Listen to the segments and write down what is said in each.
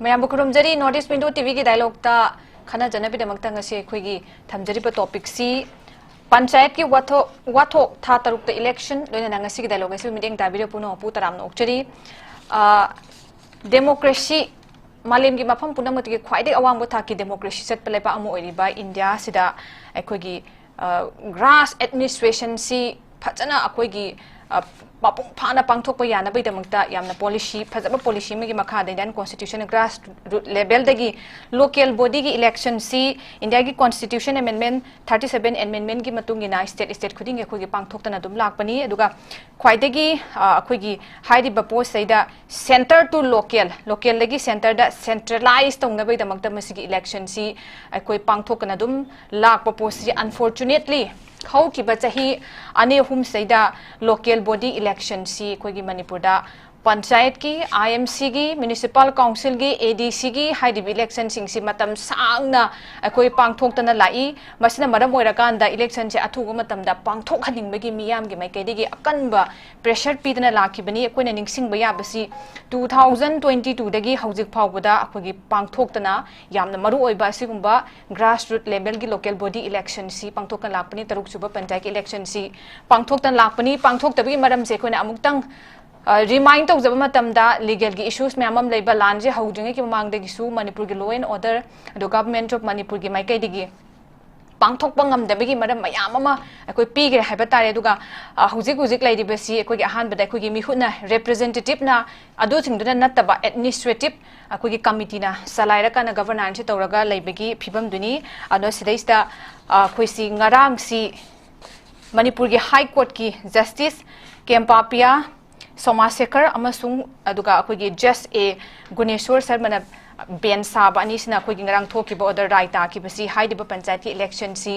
Ma'am खुरमजरी north east window TV की dialogue ता खाना जनबीदमक्ता ngasi अखोगी थमजरीब टॉपिक सी पंचायत की वाथोक था तरुक इलेक्शन लोइना ngasi की डायलॉग से मीटिंग ताबिरे पुनो पु तराम नोक्चरी डेमोक्रेसी मालेम की मफम पुनमत की ख्वाइदे अवांग था की डेमोक्रेसी चटप लेपा अमो ओइरिबा इंडिया सिदा अखोगी ग्रास एडमिनिस्ट्रेशन सी फजना अखोगी पापुंग फाना पांगथोक यानबैदमक्ता यामना पॉलिसी फजब पॉलिसी में मखा इंडियन कॉन्स्टिट्यूशन ग्रास लेवल दगी लोकल बॉडी की इलेक्शन सी इंडिया की कॉन्स्टिट्यूशन अमेंडमेंट 37 अमेंडमेंट की मतुंगिना स्टेट खुदिंग अखोगी पांगथोक्तना दुम लाकपनी अदुगा ख्वाइदगी अखोगी हाइरिबा पोस्ट सैदा सेंटर टू लोकल लगी सेंटर दा सेंट्रलाइज तौनबैदमक्ता मसिगी इलेक्शन सी अखोई पांगथोकना दुम लाकपा पोस्ट अनफॉर्चुनेटली हौकिबा चाही अने अहुम सैदा लोकल बॉडी इलेक्शन सी अखोगी मणिपुरदा पंचायत की IMC की म्युनिसिपल काउंसिल की ADC की हाइडिब इलेक्शन सिंगसी मतम सांगना अखोई पांगथोक्तना लाई मसिना मरम ओइराकांदा इलेक्शन से अथुगो मतमदा पांगथोखनिंगबगी मियाम की माइकैदगी अकनबा प्रेशर पीदना लाखिबनी अखोइना निंगसिंगबा याबसी 2022 दगी हौजिक फावबदा अखोगी पांगथोक्तना यामना मरु ओइबा सिगुंबा ग्रास रूट लेवल की लोकल बॉडी इलेक्शन सी पांगथोकन लाखपनी तरुक सुबा पंचायत इलेक्शन सी पांगथोक्तन लाखपनी पांगथोक्तबगी मरम से अखोइना अमुक्तंग रिमाइंड तौजब मतमदा लीगल की इश्यूज मैम लेबा लान जे हौद्रिंगे की ममांगदगिसु मणिपुर की लॉ एंड ऑर्डर अदो गवर्नमेंट ऑफ मणिपुर की माइकैदगी पांगथोकपा ngamdabagi maram mayam ama akoi pigre haiba tare aduga hujik hujik lairibasi akoi gi ahan bada akoi gi mihutna representative na adu thingduna nattaba administrative akoi gi committee na salaira kana governance tawraga laibagi phibam duni ano sidaista akoi si ngarang si manipur gi high court ki justice kempapia Somashekar अमसुंग अदुगा अखोगी just A Guneshwar Sharma बेन साब अनिसिना अखोगी ngarang थोकिबो order राय ताकिबसी हाइदिबो पंचायत की इलेक्शन सी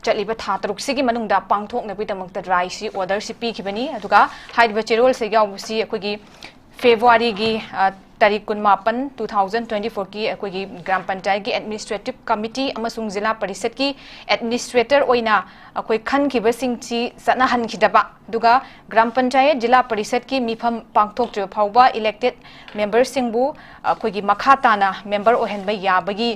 चलिबा था तरुक सिगी मनुंगदा पांगथोकनबिदमक्ता राय सी ऑर्डर सी पीखिबनी अदुगा हाइदिबो चेरोल से यावसी अखोगी फेब्रुआरी की तारीख 19 2024 की अखोगी ग्राम पंचायत की एडमिनिस्ट्रेटिव कमिटी अमसुंग जिला परिषद की एडमिनिस्ट्रेटर ओइना अखोई खनखिबसिंगची सनाहनखिदबा दुगा ग्राम पंचायत जिला परिषद की मिफम पांगथोक्त्रे फाउबा इलेक्टेड मेंबर सिंगबु अखोगी मखाताना मेंबर ओहनबा याबगी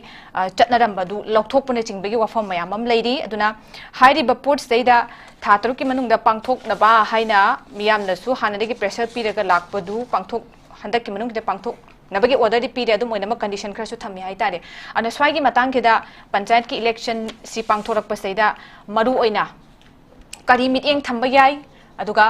चटनरंबदु लौथोकपने चिंगबगी वफम मयामम लेरी अदुना हाइरिबा पोर्ट सेदा थातरुक की मनुंगदा पांगथोकनबा हाइना मियामनसु हानदगी प्रेशर पीरगा लाकपदु पांगथोक हंदक की मनुंग पांगथोक नबगी ऑर्डर दी पीरे अदुम ओइनम कंडीशन खरसु थमी हाइतारे अन स्वाइगी मतंग केदा पंचायत की इलेक्शन सी पांगथोरक पसेदा मरु ओइना करी मिटिंग थंबा याई अदुगा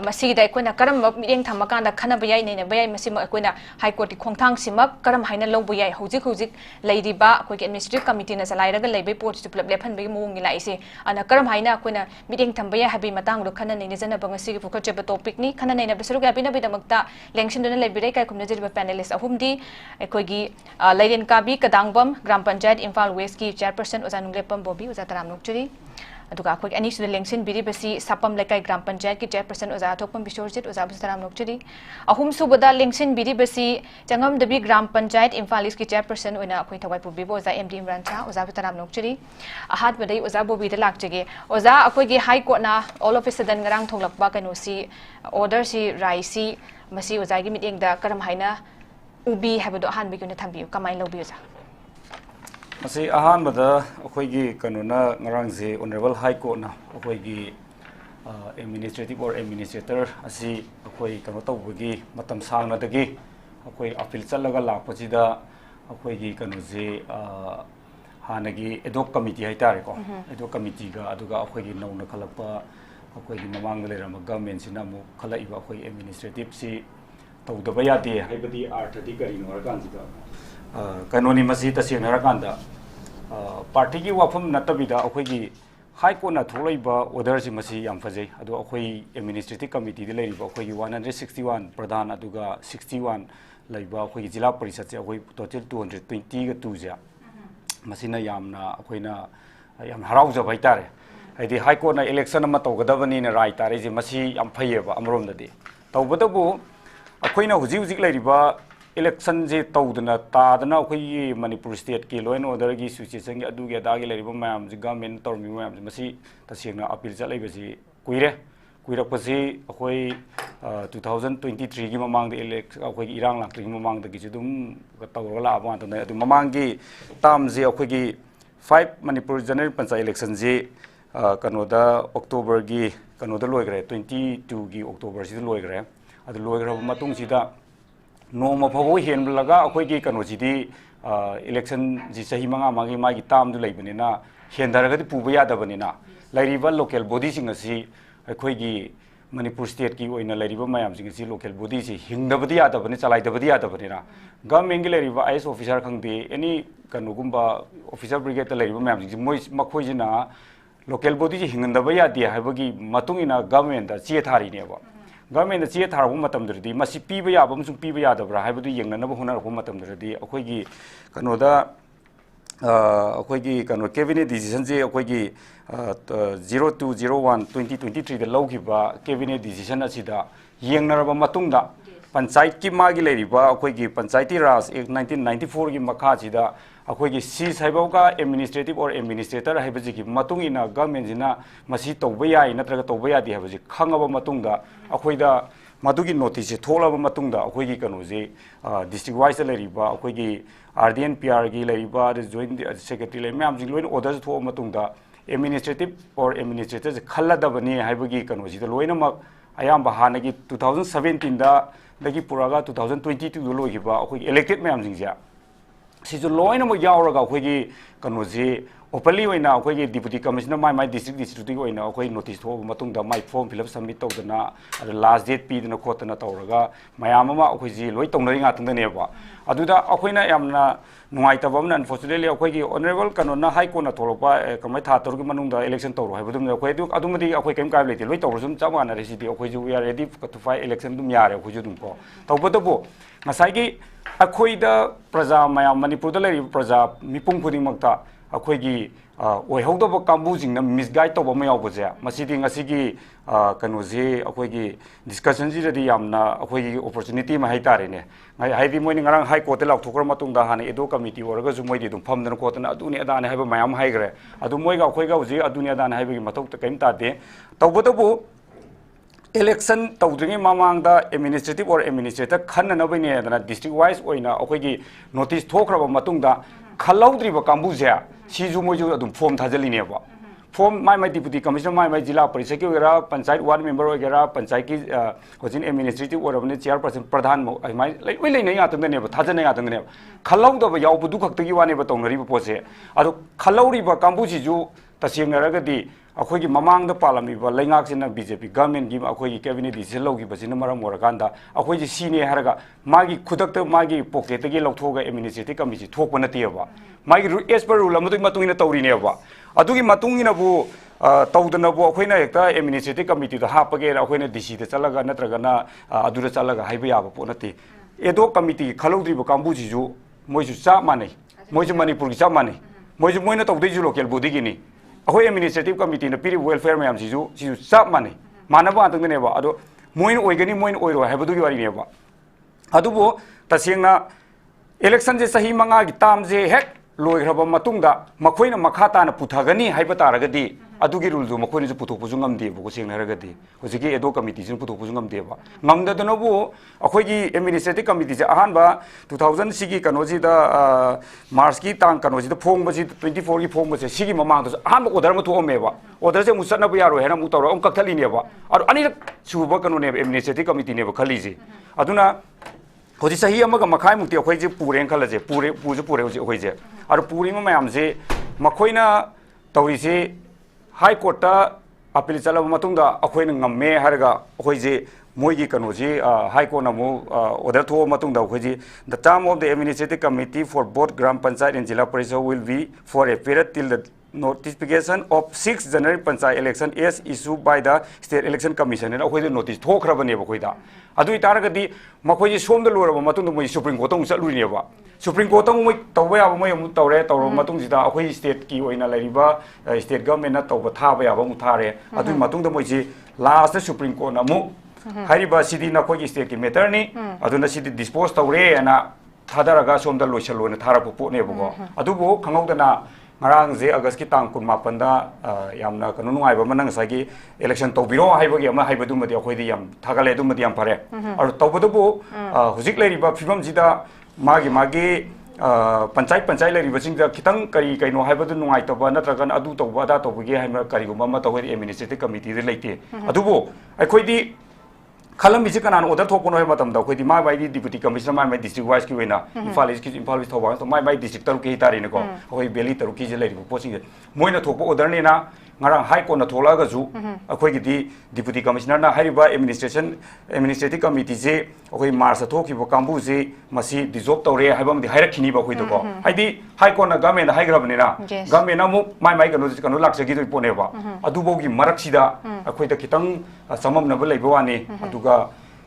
मसीदा अखोइना करम मिटिंग थमकांदा खनबा याई नैना बयाई मसिम अखोइना हाई कोर्ट की खोंगथांग सिमक करम हाइना लौबा याई हुजिक हुजिक लैरिबा अखोइगी एडमिनिस्ट्रेटिव कमिटी ना चलाइरगा लैबे पोर्ट सु पुलप लेफनबगी मोंगी लाइसे अन करम हाइना अखोइना मिटिंग थंबा याई हबी मतंग रो खना नैना जनबा ngasi फुखचबा टॉपिक नि खना नैना बसरुग याबिनबिदमक्ता लेंगसिनदुना लैबिरे काय खुमनजिरबा पैनलिस्ट अहुमदी अखोइगी लैरेनकाबी कदांगबम ग्राम पंचायत इम्फाल वेस्ट की चेयरपर्सन ओजा नुंगलेपम बोबी ओजा तराम नोक्चरी अदुगा अखोइगी अनिसुदा लेंगसिन बिरिबसी सापम लेकाई ग्राम पंचायत की चेयरपर्सन ओजा अथोकपम बिशोरजित ओजा बसतराम नोक्चरी अहुम सुबदा लेंगसिन बिरिबसी चंगमदबी ग्राम पंचायत इम्फाल ईस्ट की चेयरपर्सन ओइना अखोइ थवाई पुबिबो ओजा MD इमरान शाह ओजा बसतराम नोक्चरी अहात बदई ओजा बोबी द लाकजगे ओजा अखोइगी हाई कोर्ट ना ऑल ऑफ सडन ngarang थोंगलकबा कनोसी ऑर्डर सी राइसी मसी ओजागी मिटिंग दा करम हाइना उबी हैबदो अहान बिकुना थंबियो कमाइन लौबी ओजा मसी अहान बदा अखोइगी कनोना ngarangje ऑनरेबल हाई कोर्ट ना अखोइगी एडमिनिस्ट्रेटिव और एडमिनिस्ट्रेटर असी अखोइ कनो तौबगी मतम सांगनदगी अखोइ अपील चलगा लापसिदा अखोइगी कनोजे हानगी एडोक कमिटी हाइतारेको एडोक कमिटी गा अदुगा अखोइगी नौना खलपा अखोइगी ममांग लेरम गवर्नमेंट सिना मु खलाइबा अखोइ एडमिनिस्ट्रेटिव सी तौदबा यादे हाइबदी आर्थदी करिनो रकांजिदा कनोनी मसी तसेंग रकांदा पार्टी की वाफम नतबिदा अखोइगी हाई कोर्ट ना थोलैबा ऑर्डर से मसी याम फजै अदो अखोइ एडमिनिस्ट्रेटिव कमिटी दे लैरिबा अखोइगी 161 प्रधान अदुगा 61 लैबा अखोइगी जिला परिषद से अखोइ टोटल 220 गा तुजा मसीना यामना अखोइना याम हराउजब हाइतारे हाइदि हाई कोर्ट ना इलेक्शन अमा तौगदबनी ना राय तारे जे मसी याम फैयेबा अमरोमददि तौबदबु अखोइना हुजिक हुजिक लैरिबा इलेक्शन जे तौदना तादना अखोइगी मणिपुर स्टेट की लॉ एंड ऑर्डर की सिचुएशन के अदुगे दागे लैरिबा मैम जे गवर्नमेंट तौरमी मैम मसी तसेंगना अपील चलैबसी कुइरे कुइरकपसी अखोइ 2023 की ममांग दे इलेक्ट अखोई इरांग लाक्री ममांग द गिजु दुम तौर ला आबा त अदु ममांग की ताम जे अखोई की 5 मणिपुर जनरल पंचायत इलेक्शन जे कनोदा अक्टोबर की कनोदा लोइग्रे 22 की अक्टोबर से लोइग्रे अदु लोइग्रे मतुंग सिदा नोम फबो हेन लगा अखोई की कनो सिदी इलेक्शन जी सही मंगा मागी मागी ताम दु लेबनिना हेंदरगदि पुबा यादबनिना लाइरिबा लोकल बॉडी सिंग असि अखोई की मणिपुर स्टेट की ओइना लाइरिबा मयाम सिंग असि लोकल बॉडी सि हिंगदबदि यादबनि चलाइदबदि यादबनिना गवर्नमेंट की लाइरिबा आईएस ऑफिसर खंगदे एनी कनोगुंबा ऑफिसर ब्रिगेड त लाइरिबा मयाम सिंग मोइ मखोइजिना लोकल बॉडी सि हिंगदबा यादि हाइबगी मतुंगिना गवर्नमेंट दा चे थारिनेबा गवर्नमेंट चे थारबो मतमदरदि मसि पीबा याबम सुं पीबा यादबरा हाइबदु यंगनबो होनरबो मतमदरदि अखोइगी कनोदा अखोइगी कनो कैबिनेट डिसीजन जे अखोइगी 0201/2023 दा लौगिबा कैबिनेट डिसीजन असिदा यंगनरबा मतुंगदा पंचायत की मागी लेरिबा अखोइगी पंचायती राज एक्ट 1994 की मखाजिदा अखोइगी सी साइबौका एडमिनिस्ट्रेटिव और एडमिनिस्ट्रेटर हाइबजिगी मतुंगिना गवर्नमेंट जिना मसी तौबा याय नत्रगा तौबा यादि हाइबजि खंगबा मतुंगदा अखोइदा मदुगी नोटिस से थोलबा मतुंगदा अखोइगी कनोजे डिस्ट्रिक्ट वाइज लेरिबा अखोइगी आरडीएन पीआर की लेरिबा जॉइंट सेक्रेटरी ले मैम जिंग लोइन ऑर्डर थो मतुंगदा एडमिनिस्ट्रेटिव और एडमिनिस्ट्रेटर से खल्लदबनी हाइबगी कनोजिदा लोइनमक अयाम हानगी 2017 दा दगी पुरागा 2022 दो लोइबा अखोइगी इलेक्टेड मैम जिंगजा सिजु लोइनमक यावरगा अखोइगी कनोजे ओपनली होइना अखोइगी डिप्यूटी कमिश्नर माई डिस्ट्रिक्ट होइना अखोइ नोटिस थो मतुंगदा माई फॉर्म फिलअप सबमिट तौदना अद लास्ट डेट पीदना खोतना तौरगा मयाम अमा अखोइजी लोइ तौनरि ngaतंदनेबा अदुदा अखोइना यामना नुवाइतबा अमना अनफॉर्चुनेटली अखोइगी ऑनरेबल कनोना हाई कोर्ट ना थोलपा कमाय था तौरगी मनुंगदा इलेक्शन तौरो हाइबदुम अखोइ अदुमदि अखोइ केम काय लेते लोइ तौरसुम चामाना रेसिदि अखोइजु we are ready to fight election दुम यारे अखोइजु दुम को तौबदबो ngसाइगी अखोइदा प्रजा मयाम मणिपुरदा लेरि प्रजा मिपुंग खुदिमक्ता अखोइगी ओइहौदब कांबुजिंगना मिसगाइड तौब म यावबजे मसिदि ngasiगी कनोजे अखोइगी डिस्कशन जिरदि यामना अखोइगी अपॉर्चुनिटी म हाइतारेने हाइदि मोइनि ngarang हाई कोर्ट लाउथोकर मतुंगदा हाने एडो कमिटी ओरगजु मोइदि दुम फमदन कोतना अदुनि अदाने हाइबा मयाम हाइग्रे अदु मोइगा अखोइगा उजि अदुनि अदाने हाइबगी मतौत कैम तादे तौबदबु इलेक्शन तौद्रिंग ममांगदा एडमिनिस्ट्रेटिव और एडमिनिस्ट्रेटर खन्ननबैने दना डिस्ट्रिक्ट वाइज ओइना अखोइगी नोटिस थोखरबा मतुंगदा खलौद्रिबा कांबुजे सिजु मोइजु अदुम फॉर्म थाजलिनेबा फॉर्म माई डिप्यूटी कमिश्नर माई जिला परिषद की वगैरह पंचायत वार्ड मेंबर वगैरह पंचायत की होजिन एडमिनिस्ट्रेटिव और चेयरपर्सन प्रधान माई लोई लेने यातंगनेबा थाजने यातंगनेबा खलौदबा यावबदु खक्तगी वानेबा तौनरिबा पोसे अदु खलौरिबा कांबुसिजु तसेंगरगदि अखोइगी ममांगद पालमीबा लेंगाकसिना बीजेपी गवर्नमेंट की अखोइगी कैबिनेट डिसीजन लौगिबसिना मरम ओरकांदा अखोइजी सीने हरगा मागी खुदक्त मागी पॉकेटगी लौथोगा एडमिनिस्ट्रेटिव कमिटी थोकप नतेबा मागी एज पर रूल अमदुगी मतुंगिना तौरिनेबा अदुगी मतुंगिनाबु तौदनबु अखोइना हेक्ता एडमिनिस्ट्रेटिव कमिटी दा हापगे अखोइना डीसी दा चलगा नत्रगना अदुरा चलगा हाइबा याबा पोनते एदो कमिटी खलौद्रिबा कांबुजिजु मोइजु चा मानै मोइजु मणिपुर की चा मानै मोइजु मोइना तौदैजु लोकल बॉडी गिनी अखोइ एडमिनिस्ट्रेटिव कमिटी न पीरि वेलफेयर मैम सिजु सिजु सब माने मानबा अंतनेबा अदो मोइन ओइगनी मोइन ओइरो हाइबदुगी वारिनेबा अदुबो तसेंगना इलेक्शन जे सही मंगा की ताम जे हेक लोइग्रबा मतुंगदा मखोइना मखाताना पुथगनी हाइबा तारगदी अदुगी रूल जो मखोइना जो पुथोपुजु ngamदेबो को सेंगनरगदी होजिगी एडो कमिटी जो पुथोपुजु ngamदेबा ngamददनबो अखोइगी एडमिनिस्ट्रेटिव कमिटी जे अहानबा 2000 सिगी कनोजिदा मार्च की तांग कनोजिदा फोंगबजी 24 की फोंगबसे सिगी ममांग अहानबा ऑर्डर म थोमेबा ऑर्डर से मुसनबो यारो हेना मु तौरो कक्थलिनेबा और अनिरक सुबा कनोने एडमिनिस्ट्रेटिव कमिटी नेबा खलीजे अदुना होजी सही अमगा मखाय मुक्ति अखोइजे पुरेन खलजे पुरे होजी अखोइजे और पूरी मैमसे मखोइना तौरीसे हाई कोर्ट अपील चलब मतुंगदा अखोइना ngame हरगा अखोइजे मोइगी कनोजी हाई कोर्ट नमु ऑर्डर थो मतुंगदा अखोइजे the term of the administrative committee for both gram panchayat and zila parishad will be for a period till the notification of 6 January Panchayat election as issued by the State Election Commission and अखोइदे notice थोखरबने बखोइदा अदुइ तारगदि मखोइजे सोमद लोरबा मतुंद मोइ सुप्रीम कोर्ट उ चलुरिनेबा सुप्रीम कोर्ट मोइ तौबा याबा मोइ अमु तौरे तौरो मतुंजिदा अखोइ स्टेट की ओइना लरिबा स्टेट गवर्नमेंट ना तौबा थाबा याबा मु थारे अदुइ मतुंद मोइजे लास्ट सुप्रीम कोर्ट अमु हारिबा सिदि नखोइगी स्टेट की मैटर नि अदुना सिदि डिस्पोज तौरे ना थादरगा सोमदा लोइसलोना थारपो पोनेबो अदुबो खंगौदना ngarang je August ki tang kun mapan da yamna kanu nungai ba manang sagi election tobiro haibagi ama haibadu madi akhoi di yam thagale du madi yam pare aru tobadu bu hujik leri ba phibam jida magi panchayat leri ba sing da kitang kari kaino haibadu nungai toba natragan adu toba da tobagi haima kari gumba ma tawai administrative committee de leite adu bu akhoi di Kalam bisi kanan order thok pono hema tamda khoi di mai bai di deputy commissioner mai district wise ki wena IMPHAL is thoba to mai district taru ki tari ne ko khoi beli taru ki je lei po sing moina thok po order ne na ngarang high court na thola ga ju khoi gi di deputy commissioner na hariba administrative committee je khoi mars thok ki bo kambu je masi dissolve tawre haibam di hairak khini ba khoi to ko haidi high court na government high grab ne na government na mu mai kanu lak se gi do pone ba adu bo gi marak sida khoi ta kitang samam na ba lei ba wani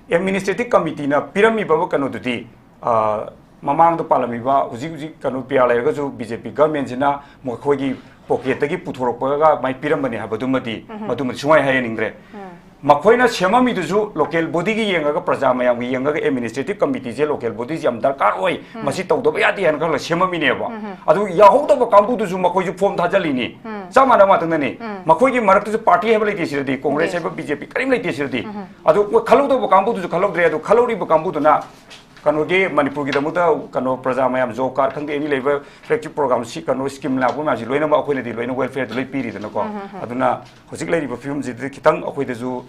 administrative committee na pirami baba kanu dudi mamang do palami ba uji kanu pia lai ga ju BJP government jina mo khoi gi pocket gi puthorok pa ga mai piram bani ha badu madi sungai ha ningre makhoina semami du ju local body gi yenga ga praja mayam gi yenga ga administrative committee je local body jam darkar oi masi tawdo ba yadi han ga semami ne ba adu yaho do ba kambu du ju makhoi ju form thajali ni samana ma tang ne makhoi gi marak tu party ha balai tisirdi congress ha BJP karim lai tisirdi adu khalu do ba kambu du ju khalu dre adu khalori ba kambu du na kanu ge manipur gi damuta kanu praja mayam job card khang de ni level flagship program si kanu scheme la bu ma ji loina ma akhoi di loina welfare loi piri dana ko aduna hojik lai ri film ji kitang akhoi de ju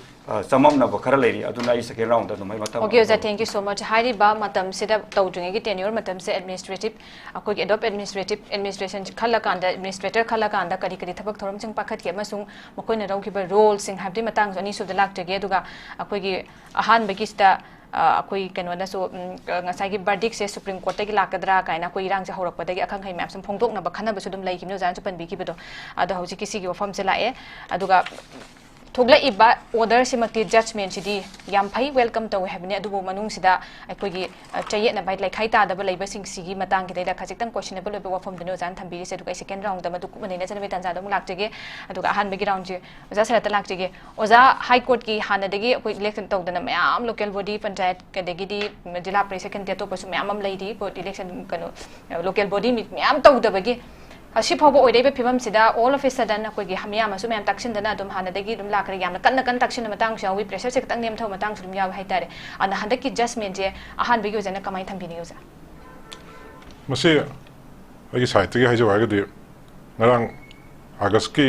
samam na ba khara lai ri aduna I second round da mai mata okay oja thank you so much hari ba matam sida tawdring gi tenure matam se administrative akhoi gi adopt administration khala kan da administrator khala kan da kari thabak thoram chang pakhat ke masung makoi na rau ki ba role sing habdi matang ani so da lak te ge aduga akhoi gi ahan ba gi sta akoi keno na so ngasai gi verdict se supreme court gi lakadra kaina koi rang ja horak padagi akhang khai map sum phongdok na ba khana ba sudum lai kimno jan chupan bi ki bedo ada hoji kisi gi form se lae aduga thogla iba order simati judgment sidi yam phai welcome to have ne adubu manung sida akoi gi chayet na bai lai khai ta da ba leiba sing sigi matang gi da khajik tang questionable be form dino jan thambi se dukai second round da madu mane na jan be tan ja dum lak jege aduga han be round je oja sara ta lak jege oja high court gi hana dagi akoi election tau dana mayam local body panchayat ka dagi di jila president te to pasu mayam am lady ko election kanu local body mit mayam tau da bagi asi phobo oi debe phimam sida all of a sudden akoi gi hamya ma su mayam taksin dana dum hana dagi dum lakra yam kan taksin matang shawi pressure se tang nem thau matang sum yaw hai tare ana handa ki judgment je ahan be yojana kamai thambini yoja mase agi site gi haijo aga de ngarang august ki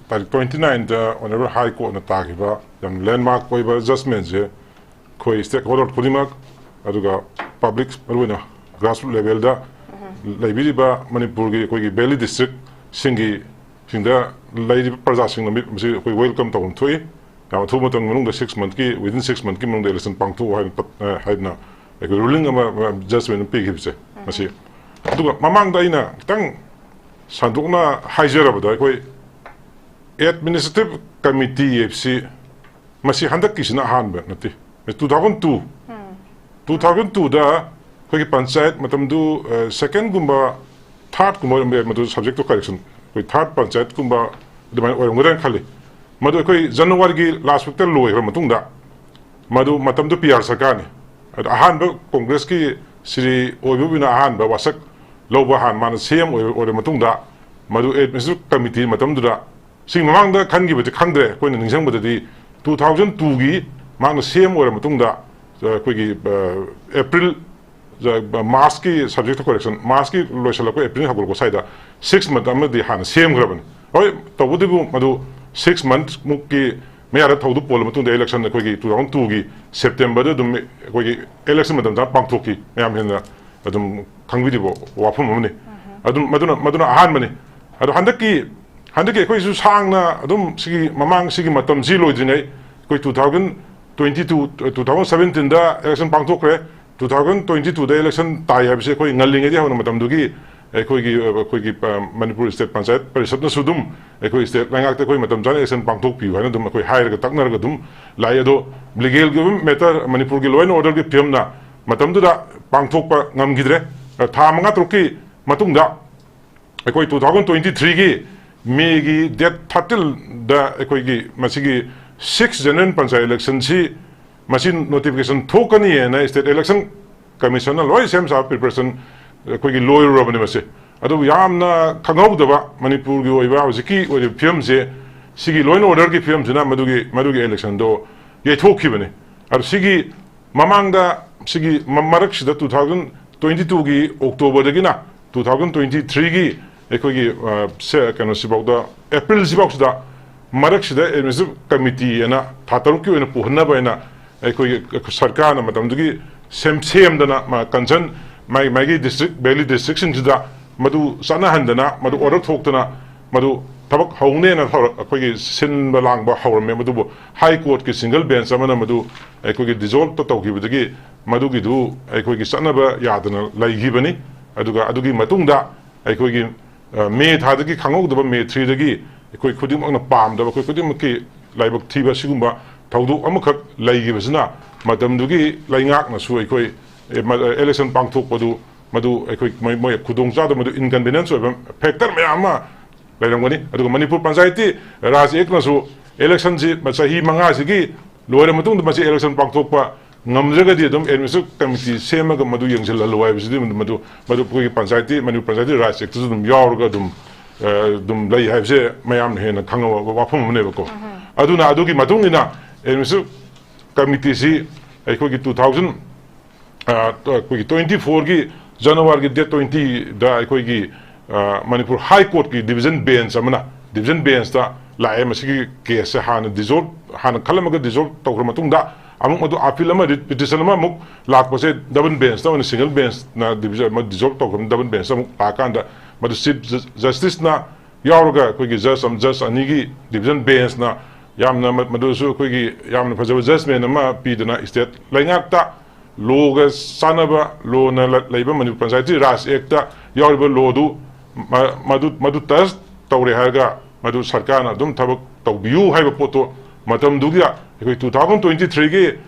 tarik 29 da honorable high court na ta gi ba yam landmark koi ba judgment je koi stakeholder pudimak aduga public aruna grassroots level da laibiri ba manipur gi koi gi belly district singda lairi praja sing namit masi koi welcome to thoi ya thu matang manung da 6 month ki within 6 month ki manung da election pangthu hai na koi ruling ama judgment pe gi se masi aduga mamang da ina tang sandukna haijera ba da koi administrative committee fc masi handak kisna han ba nati 2002 da koi panchayat matam du second gumba third gumba madu subject to correction koi third panchayat gumba dimai orong ran khali madu koi january gi last week loi ra matung da madu matam du PR sarkar ni ahan ba congress ki sri oibu bina ahan ba wasak loba han man sem oi matung da madu administrative committee matam du da sing mamang da khan gi ba khangdre koi na ningsang ba di 2002 gi mang sem oi matung da koi gi april March ki subject to correction March ki loisala ko April habul ko saida 6 month am di han same graban oi to budi bu madu 6 month mukki me ara thodu pol matung de election ko gi 2002 gi September de dum ko gi election madam da pang thoki me am hen adum khangbi bo wa phum amne adum maduna han mani adu handaki ko isu sang na adum sigi mamang sigi matam ji loidinai ko 2022 2017 da election pang thokre 2022 da election tai habse koi ngaling edi hona matam dugi koi gi manipur state panchayat parisad na sudum koi state langak te koi matam jan election pangthok pi hona dum koi hair ga taknar ga dum lai ado legal government matter manipur gi law and order gi pm na matam du da pangthok pa ngam gidre tha manga troki matung da koi 2023 gi me gi date 30 da koi gi masigi 6 general panchayat election si machine notification thokani na state election commission loi sem sa preparation koi gi lawyer robani mase adu yamna khangau manipur gi oiba hojiki oi film je sigi law and order gi film jina madugi election do ye thoki bane ar sigi mamangda sigi marak sida 2022 gi october dagi na 2023 gi ekoi se kano sibawda april sibawda marak sida administrative committee ana thataruk ki oina puhanna baina ekoi sarkar na matamdugi sem dana ma concern mai district Bailey district sida madu sana handana madu order thoktana madu tabak haune na akoi sin balang ba hawrame madu high court ki single bench amana madu ekoi dissolve to tawgibudagi madu gi du ekoi sana ba yadana laigibani adugi matungda ekoi me thadagi khangogdaba me 3 dagi ekoi khudimakna pamdaba ekoi khudimaki laibak thiba sigumba thawdu amakhak laigibasina matamdugi laingak na su ekoi election pangthokpadu madu ekoi moi khudongcha madu inconvenience oiba factor mayama lairangani aduga manipur panchayati raj ek na su election ji machahi manga sigi loire matung machi election pangthokpa ngamjagadi adum administrative committee semaga madu yengsil lawai bisidi madu koi panchayati manipur panchayati raj ek dum yawrga dum lai haibse mayam hena khangawa wafum ne bako aduna adugi matungina administrative committee si ekoi 2024 gi January gi date 20 da ekoi gi manipur high court ki division bench amana division bench ta lae masigi case hana dissolve hana khalamaga dissolve tawra matungda amuk madu appeal ama petition ama muk lakpase double bench ta single bench na division ma dissolve tawra double bench amuk akanda madu chief justice na yawrga koi gi judge ani gi division bench na yamna madu su koi gi yamna fajaba judgment ama pidana state laingakta loga sanaba lo na laiba manipur panchayati raj ekta yawriba lo du madu tas tawre haga madu sarkar na dum thabak tawbiu haiba poto matam dugia ekoi 2023 ge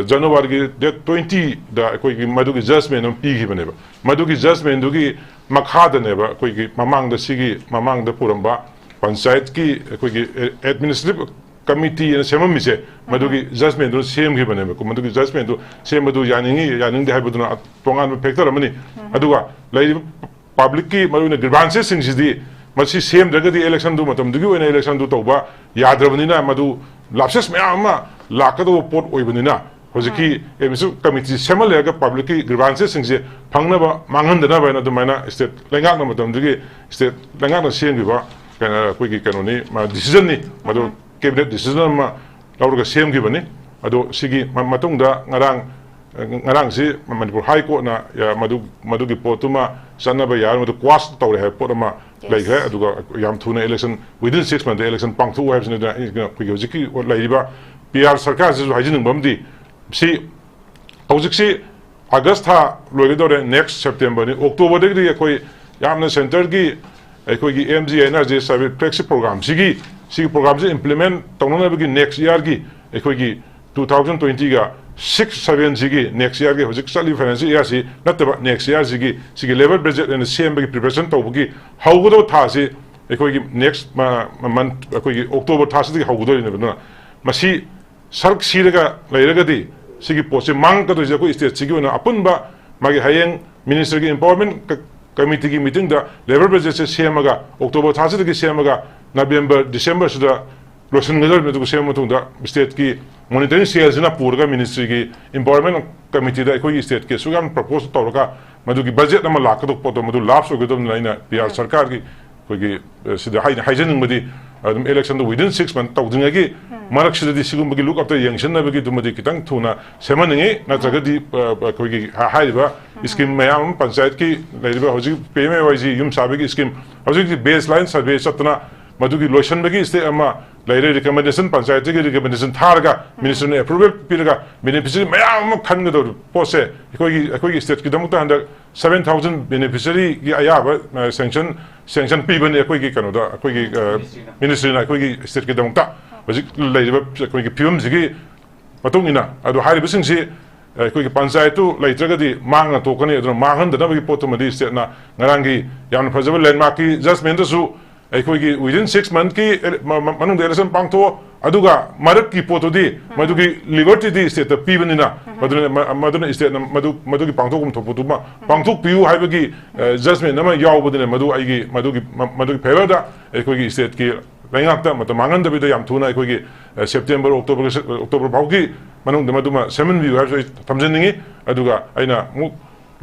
January gi date 20 da ekoi gi madu gi judgment am pi gi baneba madu gi judgment dugi makhada neba ekoi gi mamang da sigi mamang da puramba panchayat ki ekoi gi administrative committee and semamise madugi judgment do same gi bane ko madugi judgment do same madu yaning de haibuduna tongan factor amani aduga lai public ki maruna grievances singdi masi same dagadi election do matam dugi oina election do toba yadrabnina madu lapses ma lakado pot oibnina hojiki emisu committee semalega public ki grievances singje phangnaba manghandana baina dumaina state lengak na matam dugi state lengak na same gi ba kana koi ki kanoni ma decision ni madu cabinet decision ma laurga sem gi bani ado sigi matungda ngarang si manipur high court na ya madu gi potuma sanaba yar madu kwas tawre ha potama laiga aduga yam thuna election within 6 months election pangthu ha bisne da koi hojiki laiba PR sarkar ju hajin bamdi si hojiksi august ha loigidore next september ni october de koi yamna center gi koi gi MG energy service flagship program sigi program je implement tawna bagi next year gi ekoi gi 2020 ga 6-7 sigi next year gi hojik sali financial year si nataba next year sigi level budget and CM bagi preparation tawgi hawgodo tha si ekoi gi next month ekoi gi october tha si hawgodo ni bana masi sark siraga lairaga di sigi pose mang ka do je ko state sigi na apunba magi hayeng minister gi empowerment committee ki meeting da level budget se CM ga october tha si gi CM ga November December sudah losan ngadar metu kusem matungda state ki monitoring sales na purga ministry ki environment committee da koi state ke sugam propose tawraka madu ki budget na malak to poto madu lapse ogedom naina PR sarkar ki koi ki sida haijening madi election do within 6 months tawdinga ki marak sida di sigum bagi look after youngtion na bagi dumadi kitang thuna semanenge na jagadi koi ki haiba scheme mayam panchayat ki laiba hoji PMYG yum sabi ki scheme hoji ki baseline survey satna madugi lotion bagi ste ama laire recommendation panchayat ki recommendation tharga minister ne approval piraga beneficiary mayam khanga do pose ekoi state ki damuta handa 7000 beneficiary ki ayaba sanction piban ekoi ki kanoda ekoi ki ministry na ekoi ki state ki damuta bajik laire ekoi ki pm sigi matungina adu hari bising si ekoi ki panchayat tu laitraga di manga to kani adu mangan da bagi potumadi state na ngarangi yam fajabal landmark ki judgment su ꯑꯩꯈꯣꯏꯒꯤ within 6 months ki manung election pangtho aduga marak ki potodi madugi liberty di state pibanina maduna state madugi pangtho kum thopotu ma pangtho piu haibagi judgment nama yawbudine madugi favor da aikogi state ki laingakta matamangan da bida yam thuna aikogi September October baugi manung da maduma semen view haibso thamjanningi aduga aina mu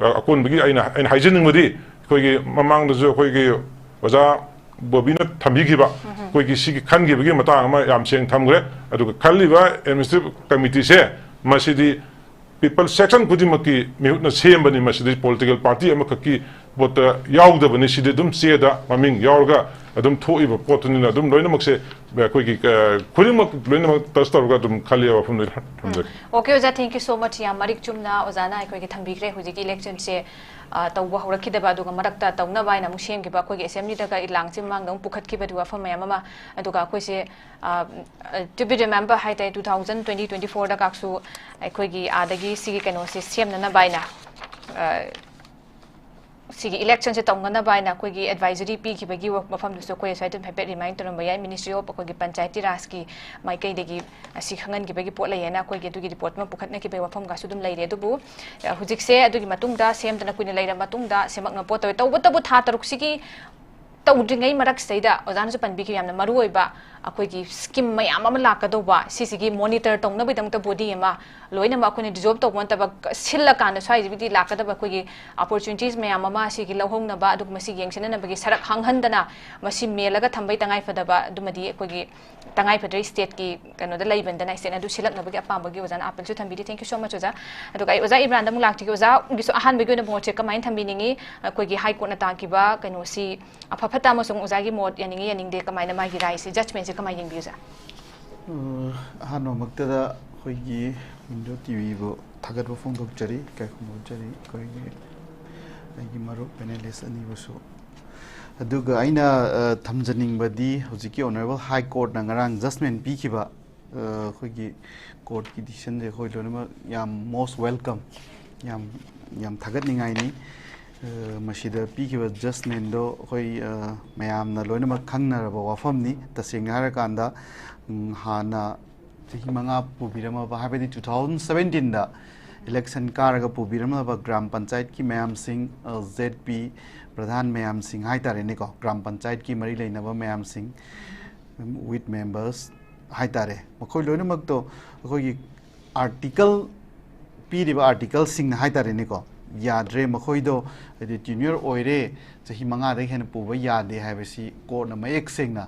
akon bagi aina haijening modi aikogi mamang da jo aikogi oja Bobina Tamigiba, Koiki Kangi, Matama, Yam Cheng Tamgre, Kaliva, administrative committee say, Masidi people section Pudimaki, Mutna Sambani, Masidi political party, Amakaki, but Yaw the Vanishidi Dum Seda, Maming Yorga, Adum Toiva, Potunina, Dum Loinamoxe, Koiki Kurimak, Loinamak, Tastargadum Kalia from the. Okay, thank you so much, Yamarik Chumna, Ozana, Koiki Tambigre, who's the election say. Tawwa horakidaba aduga marakta tawna baina mu semgiba akhoi ge assembly daga ilangchi mangdang pukhatkiba duwa fam mayam ama aduga akhoi se to be remember haitai 2024 da kaksu akhoi gi adagi sigi keno se semna na baina sigi election se tawngana baina akhoi gi advisory pi ki bagi work mafam duso koi saitem happy remind tono bayai ministry of akhoi gi panchayati raj ki maikai degi si khangan gi bagi pot layena akhoi gi dugi report ma pukhatna ki be wafam ga sudum laire dubu hujik se adugi matungda semdana kuina laira matungda semakna pot tawu tha taruk sigi tawdringai marak saida ozan su panbi ki yamna maru oiba akhoi gi scheme mayam ama lakadoba sisigi monitor tongna bidam ta body ama loina ma khone dissolve to want ba silla kana sai bi lakadaba akhoi gi opportunities mayam ama sigi lohong na ba aduk masi yengsena na bagi sarak hanghandana masi melaga thambai tangai fadaba dumadi akhoi gi tangai fadri state ki kano da laibandana state adu silak na bagi apam bagi ozan apel su thambi thank you so much oza adu kai oza Imran da mu lakti oza giso ahan bagi na boche kamain thambi ningi akhoi gi high court na ta ki ba kano si apa phata ma song oza gi mod yaningi yaning de kamai na ma gi rai si judgment kamai yeng biuza hano maktada hoigi window tv bo thagat bo phone jari kai khum jari koi gi maru panelist ani bosu aduga aina thamjaning badi hojiki honorable high court na ngarang judgment pi khiba hoigi court ki decision je hoi lona yam most welcome yam thagat ningai ni masida pikiba judgment do hoi mayamna loinama khangnaraba wafamni taseng harakanda hana chahi manga pubirama ba habedi 2017 da election karaga pubirama ba gram panchayat ki mayam sing zp pradhan mayam sing hai tare ne ko gram panchayat ki mari leinaba mayam sing with members hai tare makhoi loinamak to khoi article piriba article sing hai tare ne ko yadre makhoido junior oire chahi manga de hen puba yade haibasi court na mayek sengna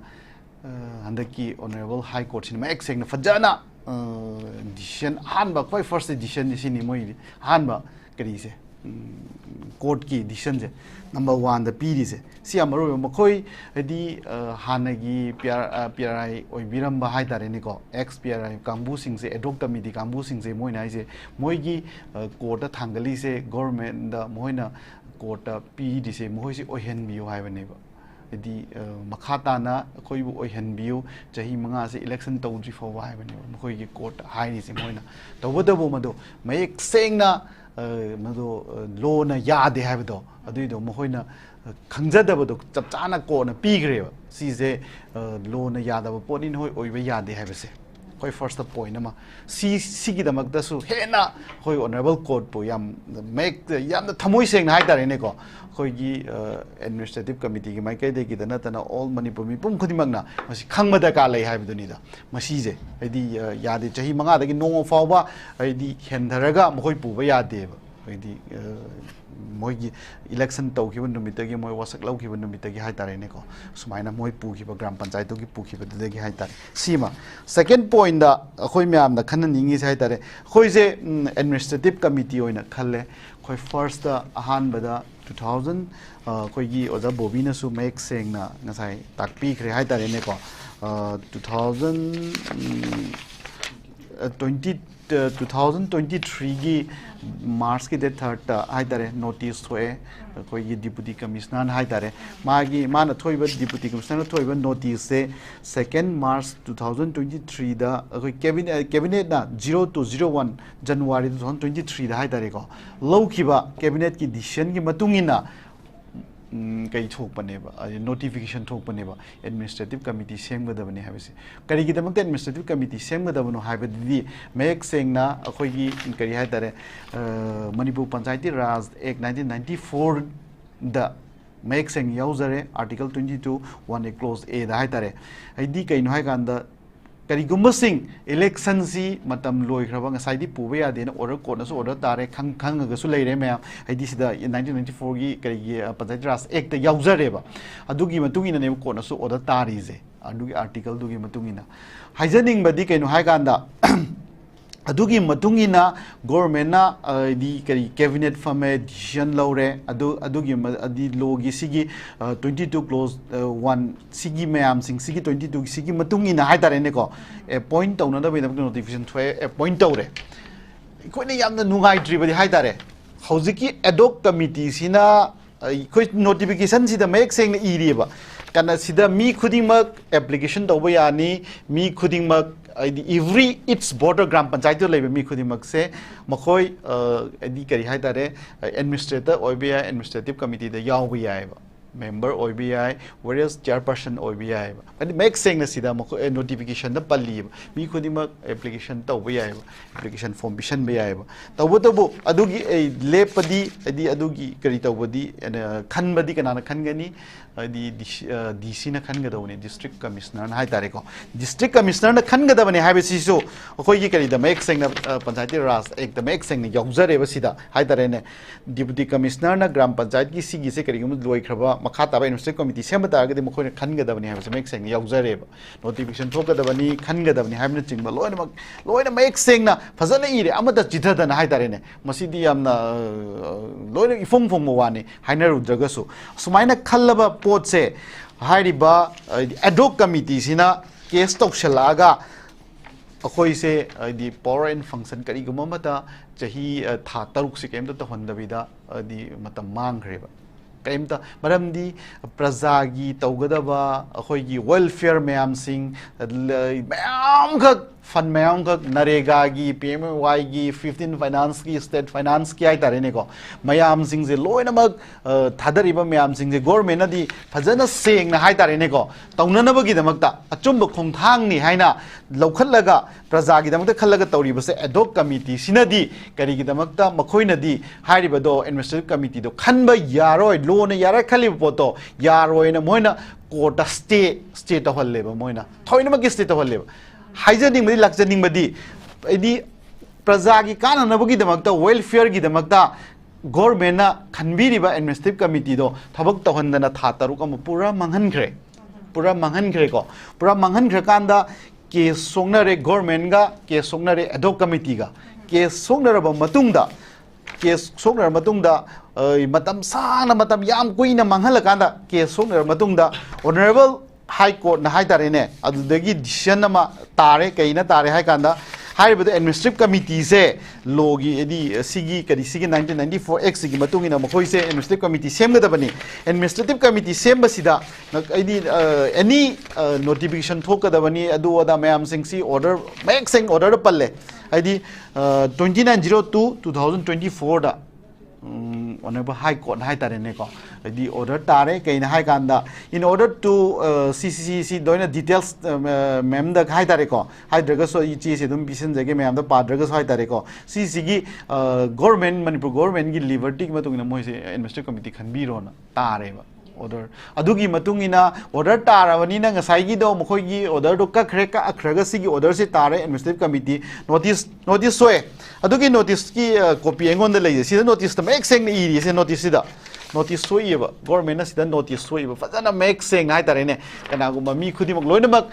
handaki honorable high court sin mayek sengna fajana decision hanba koi first decision ni sini moi hanba kari se court ki decision je number 1 da piri se si amaro makhoi adi hanagi PRI oibiramba hai tare ni ko ex PRI kambu sing se adhoc committee kambu sing se moi nai se moi gi court ta thangali se government da moina court ta pidi se moi se ohen biu hai bane ba adi makhata na khoi bu ohen biu chahi manga se election tawdri fo hai bane moi gi court hai ni se moina tawbadabo mado mayek sengna mado lo na yade hai bado aduido mohoina khangjadabado chapchana ko na pigre sise lo na yadaba ponin hoi oiba yade haibase koi first point ama si gi damak da su hena hoi honorable court po yam make yam thamoi seng na hai tare ne ko khoi gi administrative committee gi mai kai de gi dana tana all manipur mi pum khudi magna masi khangmada ka lai hai biduni da masi je aidi yade chahi manga da gi no fawba aidi hendaraga mohoi pu ba yade ba aidi moi election tawkiba numitagi moi wasak laukiba numitagi hai tare ne ko sumaina moi pukiba gram panchayat gi pukiba degi hai tare sima second point da khoi myam da khan ningi hai tare khoi je administrative committee oina khalle khoi first da ahan bada 2000 khoi gi oja bobi na su make seng na ngasai takpi khre hai tare ne ko 2023 gi March ki date 3rd ta hai tare notice thoe koi gi deputy commissioner hai tare magi mana thoiba deputy commissioner thoiba notice se 2nd March 2023 da koi cabinet na 0 to 01 January 2023 da hai tare ko lau khiba cabinet ki decision ki matungina कई थोकपनेबा notification थोकपनेबा administrative committee सेमगदबने हाबसे करिगिदमक administrative committee सेमगदबनो हाबदि मेक सेंगना अखोगी करि हायतारे मणिपुर पंचायती राज एक्ट 1994 द मेक सेंग याउजरे आर्टिकल 22 1 क्लोज ए दा हायतारे आइदी कइनो हायकांदा करिगुम्बा सिंग इलेक्शन सी मतम लोइख्रबा ngasai di puba ya den order court na so order tare khang khang ga su leire me ai di sida 1994 gi kari panchayat raj act ta yauzare ba adugi matungi na ne court na so order tari je adugi article dugi matungi na haijaning ba di kaino hai ganda adugi matungi na government na di kari cabinet fame decision lore adugi adi logi sigi 22 clause 1 sigi mayam sing sigi 22 sigi matungi na hai tare ne ko point tawna da be notification thwe point tawre ko ne yamna nungai tri ba di hai tare hojiki ad hoc committee sina ko notification sida mek seng na iri ba kana sida mi khudingmak application tawba yani mi khudingmak every its border gram panchayat lebe mi khudingmak se makhoi adi kari hai tare administrator obi administrative committee da yaw bi ai ba member obi whereas chairperson obi but make saying na sida makhoi notification da palli mi khudingmak application tawba ai application form bishan be ai ba tabu adugi lepadi adi adugi kari tawbadi khanbadi kana khangani di DC na khangadawni district commissioner na hai tare ko district commissioner na khangadawni ha be si so khoi gi kari da make seng na panchayati raj ek da make seng ni yauzare ba sida hai tare ne deputy commissioner na gram panchayat gi sigi se kari gum loi khraba makha ta ba administrative committee sem ta ga de khoi khangadawni ha be make seng ni yauzare ba notification thogadawni khangadawni ha be chingba loina make seng na fazana ire amada jithada na hai tare ne masidi yamna loina ifong fong mo wani hainaru jagasu sumaina khallaba पोट से हारिबा ad hoc committee सिना case तौशलागा अखोई से the power and function करिगुम मता चही था तरुक से केमता तहनदबिदा दी मतम मांगरेबा केमता मरमदी प्रजागी तौगदबा अखोई वेलफेयर मैम सिंग मैम का फन मैम का नरेगा की PMY की 15 फाइनेंस की स्टेट फाइनेंस की आई तारे ने को मैम सिंह से लोइनमक थादरिबा मैम सिंह से गवर्नमेंट नदी फजन सेंग ना हाई तारे ने को तौननबगी दमकता अचुंब खोंथांगनी हाइना लौखलगा प्रजा की दमकता खलगा तौरिबा से ad hoc committee सिनदी करी की दमकता मखोइनदी हाइरिबा दो administrative committee दो खनबा यारोय लोन यारा खलि पोतो यारोयना मोइना कोर्ट स्टे तहल्लेबा मोइना थोइनमक स्टे तहल्लेबा हाइजनिंग बदी लक्जनिंग बदी इदी प्रजा की काननबगी दमकता वेलफेयर की दमकता गवर्नमेंट ना खनबीरिबा एडमिनिस्ट्रेटिव कमिटी दो थबक तहनदना था तरुक अम पूरा मंगनख्रे को पूरा मंगनख्रे कांदा केस सोंगनरे गवर्नमेंट गा केस सोंगनरे ad hoc कमिटी गा केस सोंगनरबा मतुंगदा केस सोंगनर मतुंगदा मतम साना मतम याम कुइना मंगहलकांदा केस सोंगनर मतुंगदा ऑनरेबल हाई कोर्ट ना हाई तारे ने अदुदगी डिसीजन नमा तारे कईना तारे हाई कांदा हाइबद एडमिनिस्ट्रेटिव कमिटी से लोगी एदी सिगी करी सिगी 1994 एक्ट सिगी मतुंगिना मखोई से एडमिनिस्ट्रेटिव कमिटी सेमगदबनी एडमिनिस्ट्रेटिव कमिटी सेमबसिदा एदी एनी नोटिफिकेशन थोकदबनी अदु अदा मैम सिंग सी ऑर्डर मैक सिंग ऑर्डर पल्ले एदी 2902 2024 दा Honorable High Court High Tareneko, the order Tare, Kain High Kanda, in order to CCC doing details, Mem the High Tareko, High Dragaso, Ichidum Bisan, the game, the Padragas High Tareko, CCG government, Manipur government, liberty, Matuna Moise, Investor Committee can be on Tareva. Order adugi matungina order taravanina ngasai do mokhoigi order do ka khreka akhraga sigi order se tare administrative committee notice soe adugi notice ki copy engon de lei sida notice ta make seng iri se notice sida notice soiba government na sida notice soiba fazana make seng hai tare ne kana guma mi khudimok loinamak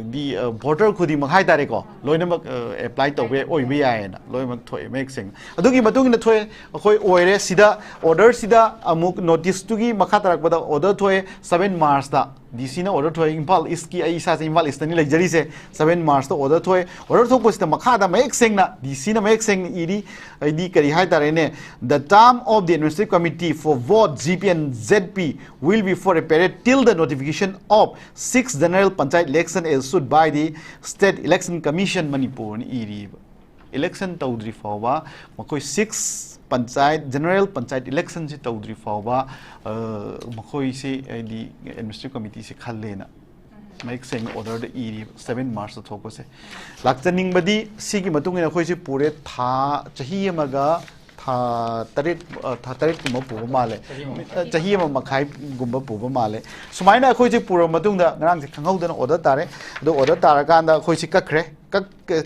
di voter khudimok hai tare ko loinamak apply to we oi bi ai na loinamak thoi make seng adugi matungina thoi khoi oire sida order sida amuk notice tu gi makha tarak bada order thoi 7 March da DC na order thoi IMPHAL is ki ai sa IMPHAL is tani lejari se 7 March da order thoi post makha da make seng na DC na make seng iri id kari hai tare ne the term of the administrative committee for vote GP and ZP will be for a period till the notification of 6th general panchayat election is issued by the State Election Commission Manipur iri election tawdri fawa makoi 6 panchayat general panchayat election si tawdri fawa makoi si di administrative committee si khallena make saying order the e 7 March thoko se lakchaning badi sigi matung ina khoi si pure tha chahi amaga tarit gumba puba male chahi ama makhai gumba puba male sumaina khoi si pura matung da ngarang si khangau da order tare do order tara kanda khoi si kakre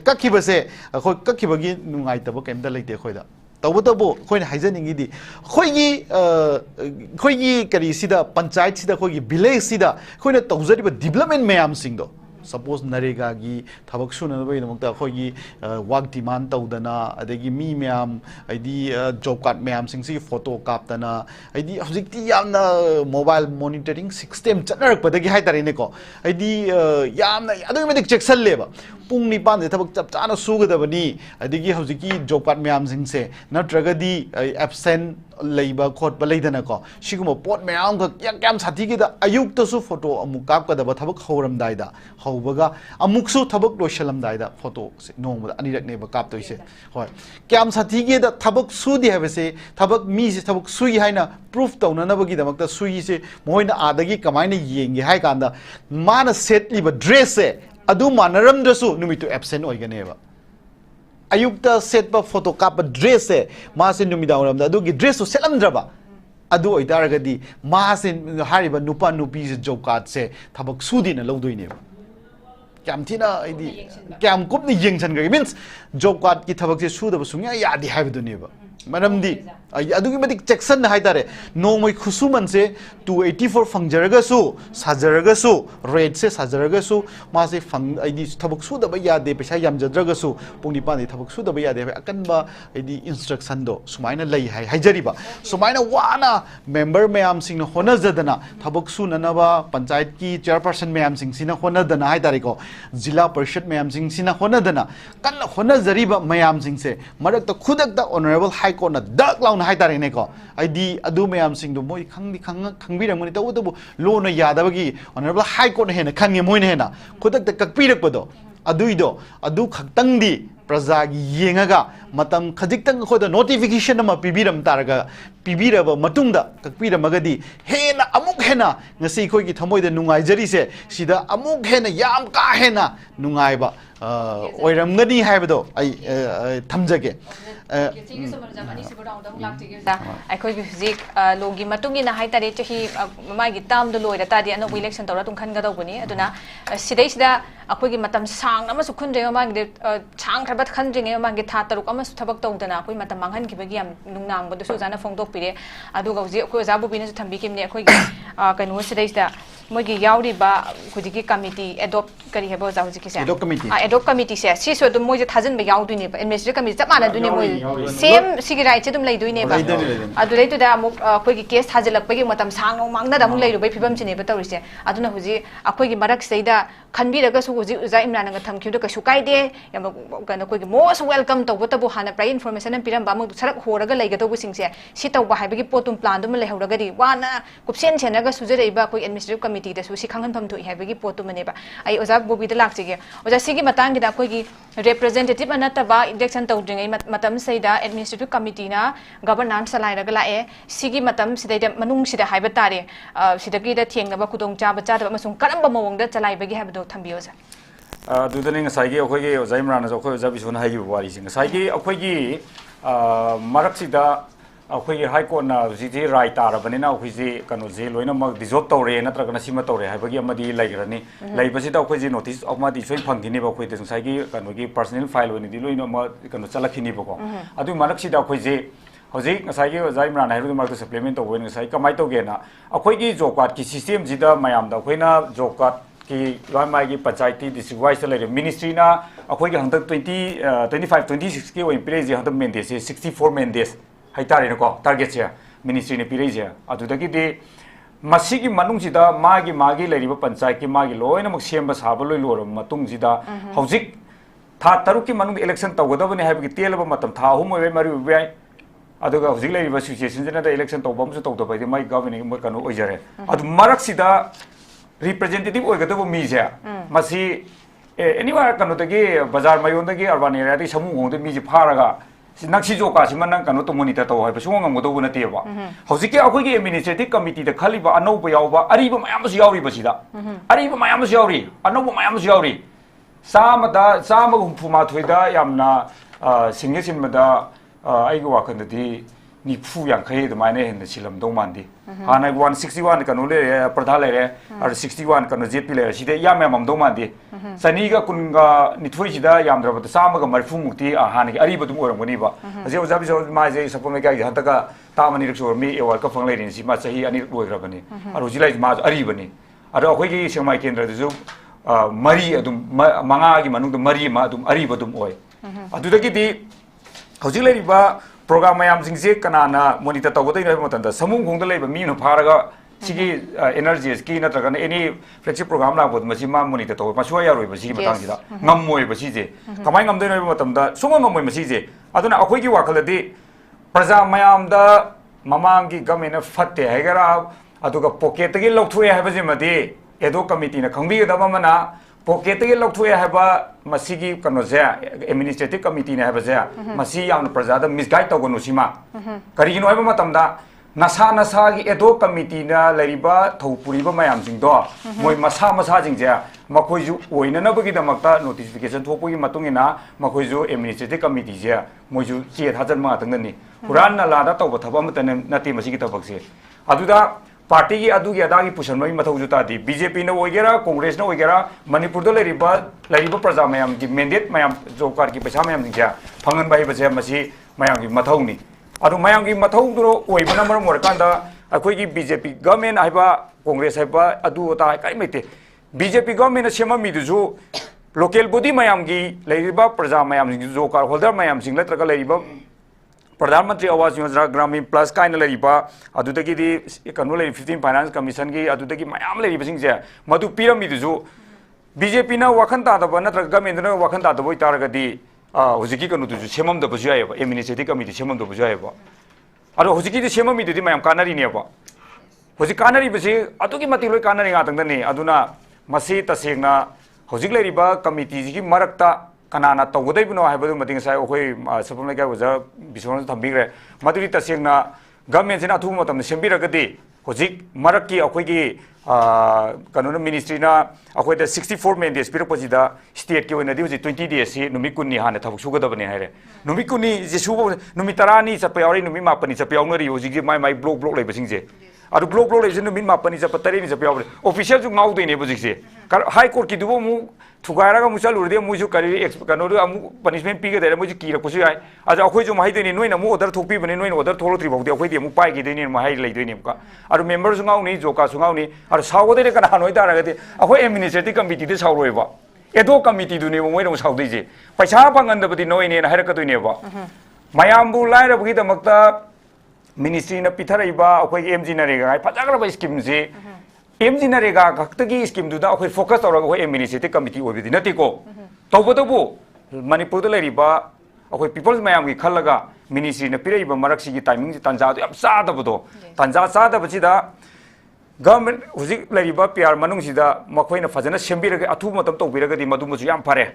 kakhiba se khoi kakhiba gi nungai tabo kem da leite khoi da tabo khoi na haijaningi di khoi gi kari sida panchayat sida khoi gi village sida khoi na tawjari ba development mayam sing do suppose narega gi thabak suna ba ina mukta khoi gi work demand tawdana adegi mi mayam aidi job card mayam sing si photo kaptana aidi hojikti yamna mobile monitoring system chanarak padagi haitare ne ko aidi yamna adu medik check salleba pung ni pan thabak chap chana sugadabani adegi hojiki job card mayam sing se natragadi absent leiba khot ba leidana ko siguma pot mayam ga yakam sathi gi da ayuk to su photo amuk kap ka da ba thabak horam dai da hobaga amuk su thabak loishalam dai da photo nong ba ani rak ne ba kap to ise hoi kyam sathi gi da thabak su di have se thabak mi se thabak sui haina proof tawna na ba gi da mak ta sui se moina adagi kamaina yengi hai kanda mana set li ba dress se adu manaram dasu numitu absent oigane ba ayukta set ba photo kap dress se ma se numidang ram da adu gi dress so selam draba adu oidaragadi ma se hariba nupa nupi se job card se thabak sudi na lodoi ne kyam thina idi kyam kup ni yengchan ga means job card ki thabak se suda ba sungya ya di haibu ne ba maramdi adugi madik checkson na haitare nomoi khusuman se 284 fangjaraga su sajaraga su rate se sajaraga su ma se fang idi thabak su da ba ya de pesa yam jadraga su pungni pani thabak su da ba ya de akan ba idi instruction do sumaina lei hai haijari ba sumaina wana member mayam sing na hona jadana thabak su na ba panchayat ki chairperson mayam sing sina hona dana haitare ko jila parishad mayam sing sina hona dana kan hona jari ba mayam sing se marak ta khudak da honorable high court na dak law haitare ne ko id adu mayam sing do moi khangbi rang mani tawu tabu lo na yadabagi honorable high court he na khange moi ne na khudak ta kakpi rak bodo adu khaktang di praja gi yengaga matam khajik khoda notification ma pibiram taraga pibiraba matungda kakpiramagadi hena amuk hena ngasi khoi gi thamoi da nungai jari se sida amuk hena yam ka hena nungai ba oiramgani haibado ai thamjage ꯑꯩꯈꯣꯏꯒꯤ ꯍꯧꯖꯤꯛ ꯂꯣꯒꯤ ꯃꯇꯨꯡ ꯏꯟꯅ ꯍꯥꯏꯇꯥꯔꯦ ꯆꯍꯤ ꯃꯥꯒꯤ ꯇꯥꯝꯗꯣ ꯂꯣꯏꯔ ꯇꯥꯔꯗꯤ ꯑꯅꯧꯕ ꯏꯂꯦꯛꯁꯟ ꯇꯧꯔ ꯑꯗꯨꯝ ꯈꯟꯒꯗꯧꯕꯅꯤ ꯑꯗꯨꯅ ꯁꯤꯗꯩꯁꯤꯗ ꯑꯩꯈꯣꯏꯒꯤ ꯃꯇꯝ ꯁꯥꯡꯅ ꯑꯃꯁꯨ ꯈꯨꯟꯗ꯭ꯔꯤꯉꯩ ꯃꯃꯥꯡꯒꯤꯗ ꯁꯥꯡꯈ꯭ꯔꯕ ꯈꯟꯗ꯭ꯔꯤꯉꯩ ꯃꯃꯥꯡꯒꯤ ꯊꯥ 3 ꯑꯃꯁꯨ ꯊꯕꯛ ꯇꯧꯗꯅ ꯑꯩꯈꯣꯏ ꯃꯇꯝ ꯃꯥꯡꯍꯟꯈꯤꯕꯒꯤ ꯌꯥꯝ ꯅꯨꯡꯅꯥꯡꯕꯗꯨꯁꯨ ꯑꯣꯖꯥꯅ ꯐꯣꯡꯗꯣꯛꯄꯤꯔꯦ ꯑꯗꯨꯒ ꯍꯧꯖꯤꯛ ꯑꯩꯈꯣꯏ ꯑꯣꯖꯥ ꯕꯣꯕꯤꯅꯁꯨ ꯊꯝꯕꯤꯈꯤꯕꯅꯦ ꯑꯩꯈꯣꯏꯒꯤ ꯀꯩꯅꯣꯁꯤꯗꯩꯁꯤꯗ ꯃꯣꯏꯒꯤ ꯌꯥꯎꯔꯤꯕ ꯍꯧꯖꯤꯛꯀꯤ ꯀꯃꯤꯇꯤ ꯑꯦꯗꯣꯞ ꯀꯔꯤ ꯍꯥꯏꯕ ꯑꯣꯖꯥ ꯍꯧꯖꯤꯛꯀꯤꯁꯦ ꯑꯦꯗꯣꯞ ꯀꯃꯤꯇꯤꯁꯦ ꯁꯤꯁꯨ ꯑꯗꯨꯝ ꯃꯣꯏꯁꯦ ꯊꯥꯖꯤꯟꯕ ꯌꯥꯎꯗꯣꯏꯅꯦꯕ ꯑꯦꯗꯃꯤꯅꯤꯁꯇ꯭ꯔꯦꯇꯤቭ ꯀꯃꯤꯇꯤ ꯆꯞ ꯃꯥꯟꯅꯗꯣꯏꯅꯦ ꯃꯣꯏ ꯁꯦꯝ ꯁꯤꯒꯤ ꯔꯥꯏꯠꯁꯦ ꯑꯗꯨꯝ ꯂꯩꯗꯣꯏꯅꯦꯕ ꯑꯗꯨꯗꯩꯗꯨꯗ ꯑꯃꯨꯛ ꯑꯩꯈꯣꯏꯒꯤ ꯀꯦꯁ ꯊꯥꯖꯤꯜꯂꯛꯄꯒꯤ ꯃꯇꯝ ꯁꯥꯡꯅ ꯃꯥꯡꯅꯗ ꯑꯃꯨꯛ ꯂꯩꯔꯨꯕꯒꯤ ꯐꯤꯕꯝꯁꯤꯅꯦꯕ ꯇꯧꯔꯤꯁꯦ ꯑꯗꯨꯅ ꯍꯧꯖꯤꯛ ꯑꯩꯈꯣꯏꯒꯤ ꯃꯔꯛꯁꯤꯗꯩꯗ ꯈꯟꯕꯤꯔꯒꯁꯨ ꯍꯧꯖꯤꯛ ꯑꯣꯖꯥ ꯏꯝꯔꯥꯟꯅꯒ ꯊꯝꯈꯤꯕꯗꯣ ꯀꯩꯁꯨ ꯀꯥꯏꯗꯦ ꯌꯥꯝ ꯀꯩꯅꯣ ꯑꯩꯈꯣꯏꯒꯤ ꯃꯣꯁ ꯋꯦꯜꯀꯝ ꯇꯧꯕꯇꯕꯨ ꯍꯥꯟꯅ ꯄ꯭ꯔꯥꯏ ꯏꯟꯐꯣꯔꯃꯦꯁꯟ ꯑꯃ ꯄꯤꯔꯝꯕ ꯑꯃꯨꯛ ꯁꯔꯛ ꯍꯣꯔꯒ ꯂꯩꯒꯗꯧꯕꯁꯤꯡꯁꯦ ꯁꯤ ꯇꯧꯕ ꯍꯥꯏꯕꯒꯤ ꯄꯣꯠꯇꯨꯝ ꯄ꯭ꯂꯥꯟꯗꯨꯃ ꯂꯩꯍꯧꯔꯒꯗꯤ ꯋꯥꯅ ꯀꯨꯞꯁꯦꯟ ꯁꯦꯟꯅꯔꯒ ꯁꯨꯖꯔꯛꯏꯕ ꯑꯩꯈꯣꯏ ꯑꯦꯗꯃꯤꯅꯤꯁꯇ꯭ꯔꯦꯇꯤꯚ ꯀꯃꯤꯇꯤꯗꯁꯨ ꯁꯤ ꯈꯪꯍꯟꯐꯝ ꯊꯣꯛꯏ ꯍꯥꯏꯕꯒꯤ ꯄꯣꯠꯇꯨꯃꯅꯦꯕ ꯑꯩ ꯑꯣꯖꯥ ꯕꯣꯕꯤꯗ ꯂꯥꯛꯆꯒꯦ ꯑꯣꯖꯥ ꯁꯤꯒꯤ ꯃꯇꯥꯡꯒꯤꯗ ꯑꯩꯈꯣꯏꯒꯤ ꯔꯤꯄ꯭ꯔꯖꯦꯟꯇꯦꯇꯤꯚ ꯅꯠꯇꯕ ꯏꯂꯦꯛꯁꯟ ꯇꯧꯗ꯭ꯔꯤꯉꯩ ꯃꯇꯝꯁꯤꯗ ꯑꯦꯗꯃꯤꯅꯤꯁꯇ꯭ꯔꯦꯇꯤꯚ ꯀꯃꯤꯇꯤꯅ ꯒꯕꯔꯅꯥꯟꯁ ꯆꯂꯥꯏꯔꯒ ꯂꯥꯛꯑꯦ ꯁꯤꯒꯤ ꯃꯇꯝꯁꯤꯗꯩꯗ ꯃꯅꯨꯡꯁꯤꯗ ꯍꯥꯏꯕ ꯇꯥꯔꯦ ꯁꯤꯗꯒꯤꯗ ꯊꯦꯡꯅꯕ ꯈꯨꯗꯣꯡꯆꯥꯕ ꯆꯥꯗꯕ ꯑꯃꯁꯨꯡ ꯀꯔꯝꯕ ꯃꯑꯣꯡꯗ ꯆꯂꯥꯏꯕꯒꯦ ꯍꯥꯏꯕꯗꯣ ꯊꯝꯕꯤꯌꯣ ꯑꯣꯖꯥ ꯑꯗꯨꯗꯅꯤ ꯉꯁꯥꯏꯒꯤ ꯑꯩꯈꯣꯏꯒꯤ ꯑꯣꯖꯥ ꯏꯝꯔꯥꯟꯅꯁꯨ ꯑꯩꯈꯣꯏ ꯑꯣꯖꯥ ꯕꯤꯁꯣꯅ ꯍꯥꯏꯈꯤꯕ ꯋꯥꯔꯤꯁꯦ ꯉꯁꯥꯏꯒꯤ ꯑꯩꯈꯣꯏꯒꯤ ꯃꯔꯛꯁꯤꯗ ꯑꯩꯈꯣꯏꯒꯤ ꯍꯥꯏ ꯀꯣꯔꯠꯅ ꯍꯧꯖꯤꯛꯇꯤ ꯔꯥꯏ ꯇꯥꯔꯕꯅꯤꯅ ꯑꯩꯈꯣꯏꯁꯤ ꯀꯩꯅꯣꯁꯦ ꯂꯣꯏꯅꯃꯛ ꯗꯤꯖꯣꯜꯕ ꯇꯧꯔꯦ ꯅꯠꯇ꯭ꯔꯒꯅ ꯁꯤꯃ ꯇꯧꯔꯦ ꯍꯥꯏꯕꯒꯤ ꯑꯃꯗꯤ ꯂꯩꯈ꯭ꯔꯅꯤ ꯂꯩꯕꯁꯤꯗ ꯑꯩꯈꯣꯏꯁꯤ ꯅꯣꯇꯤꯁ ꯑꯃꯗꯤ ꯁꯣꯏꯅ ꯐꯪꯈꯤꯅꯦꯕ ꯑꯩꯈꯣꯏꯗ ꯉꯁꯥꯏꯒꯤ ꯀꯩꯅꯣꯒꯤ ꯄꯔꯁꯣꯅꯦꯜ ꯐꯥꯏꯜ ꯑꯣꯏꯅꯗꯤ ꯂꯣꯏꯅꯃꯛ ꯀꯩꯅꯣ ꯆꯠꯂꯛꯈꯤꯅꯦꯕꯀꯣ ꯑꯗꯨꯒꯤ ꯃꯔꯛꯁꯤꯗ ꯑꯩꯈꯣꯏꯁꯤ ꯍꯧꯖꯤꯛ ꯉꯁꯥꯏꯒꯤ ꯑꯣꯖꯥ ꯏꯝꯔꯥꯟ ꯍꯥꯏꯕꯒꯤ ꯃꯔꯛꯇ ꯁꯄ꯭ꯂꯤꯃꯦꯟ ꯇꯧꯕ ꯑꯣꯏꯅ ꯉꯁꯥꯏ ꯀꯃꯥꯏꯅ ꯇꯧꯒꯦꯅ ꯑꯩꯈꯣꯏꯒꯤ ꯖꯣꯕ ꯀꯥꯔꯗꯀꯤ ꯁꯤꯁꯇꯦꯝꯁꯤꯗ ꯃꯌꯥꯝꯗ ꯑꯩꯈꯣꯏꯅ ꯖꯣꯕ ꯀꯥꯔꯗꯀꯤ ꯃꯥꯒꯤ ꯄꯟꯆꯥꯌꯠꯀꯤ ꯗꯤꯁꯇ꯭ꯔꯤꯛ ꯋꯥꯏꯁꯇ ꯂꯩꯔꯦ ꯃꯤꯅꯤꯁꯇ꯭ꯔꯤꯅ ꯑꯩꯈꯣꯏꯒꯤ ꯍꯟꯗꯛ 25-26ꯀꯤ ꯑꯣꯏꯅ ꯄꯤꯔꯛꯏꯁꯦ ꯍꯟꯗꯛ ꯃꯦꯟꯗꯦꯠꯁꯦ 64 ꯃꯦꯟꯗꯦꯠ ꯍꯥꯏꯇꯥꯔꯦꯅꯦꯀꯣ ꯇꯥꯔꯒꯦꯠꯁꯦ ꯃꯤꯅꯤꯁꯇ꯭ꯔꯤꯅ ꯄꯤꯔꯛꯏꯁꯦ ꯑꯗꯨꯗꯒꯤꯗꯤ ꯃꯁꯤꯒꯤ ꯃꯅꯨꯡꯁꯤꯗ ꯃꯥꯒꯤ ꯂꯩꯔꯤꯕ ꯄꯟꯆꯥꯌꯠꯀꯤ ꯃꯥꯒꯤ ꯂꯣꯏꯅꯃꯛ ꯁꯦꯝꯕ ꯁꯥꯕ ꯂꯣꯏꯔꯕ ꯃꯇꯨꯡꯁꯤꯗ ꯍꯧꯖꯤꯛ ꯊꯥ 6ꯀꯤ ꯃꯅꯨꯡꯗ ꯏꯂꯦꯛꯁꯟ ꯇꯧꯒꯗꯕꯅꯤ ꯍꯥꯏꯕꯒꯤ ꯇꯦꯜꯂꯕ ꯃꯇꯝ ꯊꯥ 3 ꯑꯣꯏꯕ ꯃꯔꯤ ꯑꯣꯏꯕ ꯌꯥꯏ ꯑꯗꯨꯒ ꯍꯧꯖꯤꯛ ꯂꯩꯔꯤꯕ ꯁꯤꯆꯨꯌꯦꯁꯟꯁꯤꯅ ꯏꯂꯦꯛꯁꯟ ꯇꯧꯕ ꯑꯃꯁꯨ ꯇꯧꯗꯕ ꯍꯥꯏꯗꯤ ꯃꯥꯒꯤ ꯒꯚꯔꯅꯤꯡ ꯀꯩꯅꯣ ꯑꯣꯏꯖꯔꯦ ꯑꯗꯨ ꯃꯔꯛꯁꯤꯗ ꯔꯤꯄ꯭ꯔꯖꯦꯟꯇꯦꯇꯤꯚ ꯑꯣꯏꯒꯗꯕ ꯃꯤꯁꯦ ꯃꯁꯤ anywhere kanu tagi bazar mayon tagi urban area tagi samu ngong de mi ji pharaga nakshi jo ka siman nang kanu to monitor to hai pasung ngam go na te ba hojiki akoi gi administrative committee da khali ba anau ba yaw ba ari ba mayam su yawi ba sida ari ba mayam su yawi anau ba mayam su yawi samada samagum phuma thoida yamna singe sinmada ai go wakan di ni phu yang khai de mane hen silam dong mandi hana 161 kanu le pradha le ar 61 kanu jp le side yam yam dong mandi sani ga kunga ni thui sida yam dra ba sama ga marfu mukti hana gi ari ba dum oram gani ba je ojabi so ma je sapome ga gi hanta ga ta mani rikso mi e wal ka phang le rin si ma sahi ani loi gra bani ar ujilai ma ari bani ar akhoi gi semai kendra de ju mari adum manga gi manung de mari ma adum ari ba dum oi adu da gi di hojik le ba program mayam singse kanana monitor tawdai no matanda samung khongda leiba mi no pharaga sigi energy ski na traga any flagship program la bod masi ma monitor taw ma suya roi basi matang sida ngammoi basi je kamai ngamdai no matamda sunga ngammoi masi je aduna akhoi gi wakal de praja mayam da mamang gi government fatte haigara aduga pocket gi lokthue haibaje madi edo committee na khangbi da mana pocket gi lokthue haiba masigi kanoje administrative committee na haibaje masi yam praja da misguide tawgonu sima kari gino haiba matamda nasa nasa gi edo committee na lariba thopuri ba mayam jing do moi masa masa jing je makhoi ju oina na bagi da makta notification thopui matungina makhoi ju administrative committee je moi ju che thajan ma tangani puran na la da tawba thaba matan nati masigi tabakse aduda party gi adu gi adagi pusan mai mathau ju ta di bjp na oigera congress na oigera manipur do lariba praja mayam gi mandate mayam jokar gi paisa mayam jing je phangan bai ba je masi mayam gi mathau ni adu mayam gi mathau do oibana maram morkanda akoi gi bjp government aiba congress aiba adu ta kai mete BJP government sema mi du local body mayam gi leiriba praja mayam gi jo kar holder mayam sing letra ka leiriba pradhan mantri awas yojana gramin plus kaina leiriba adu dagi di kanu le 15 finance commission gi adu dagi mayam leiriba sing je madu piram mi du BJP na wakhan ta da ba natra government na wakhan ta da boi tar ga di hojiki kanu du semam da buja ya ba administrative committee semam da buja ya ba adu hojiki di semam mi du di mayam kanari ne ba hojik kanari bisi adu gi mati loi kanari nga tang da ni aduna masi tasengna hojik leiriba committee ji marakta kanana tawdai bino haibadu mating sai okoi sapam lekai waja bishon thambigre maduri tasengna government jina thu matam sembiragadi hojik marakki okoi gi kanuna ministry na okoi da 64 men days pirakpajida state ki oina di 20 days si numi kunni hane thabuk sugadabane haire numi kunni je subo numi tarani chapa yauri numi mapani chapa yaunari hojik ji mai block leibasingje adu block leibasing numi mapani chapa tari ni chapa yauri official ju ngaudoi ne bojikse high court ki dubo mu thugairaga musal urde muju kari kanodu amu punishment piga dere muju kira kusu yai aja akhoi ju mahai deni noina mu order thokpi bani noina order tholo tri bawdi akhoi de mu pai gi deni mahai lei deni ka aru member su ngau ni joka su ngau ni aru sawo de kana hanoi da raga de akhoi administrative committee de saw roi ba edo committee du ne moi rong saw de je paisa pangan da badi noi ne na haira ka tu ne ba mayam bu lai ra bagi da makta ministry na pitharai ba akhoi mg na rega phajagra ba scheme je MG Narega Kakagi scheme do that focus on administrative committee over the Natiko. Tobotobo, Manipur Leriba, people's Miami Kalaga, Ministry in a period of Maraxi timing, Tanza, Sadabodo, Tanza Sada Bachida, government Uzik Leriba, PR Manungsida, Makwena Fazana, Shembira, Atumatam to Viraga di Madumusiam Pare.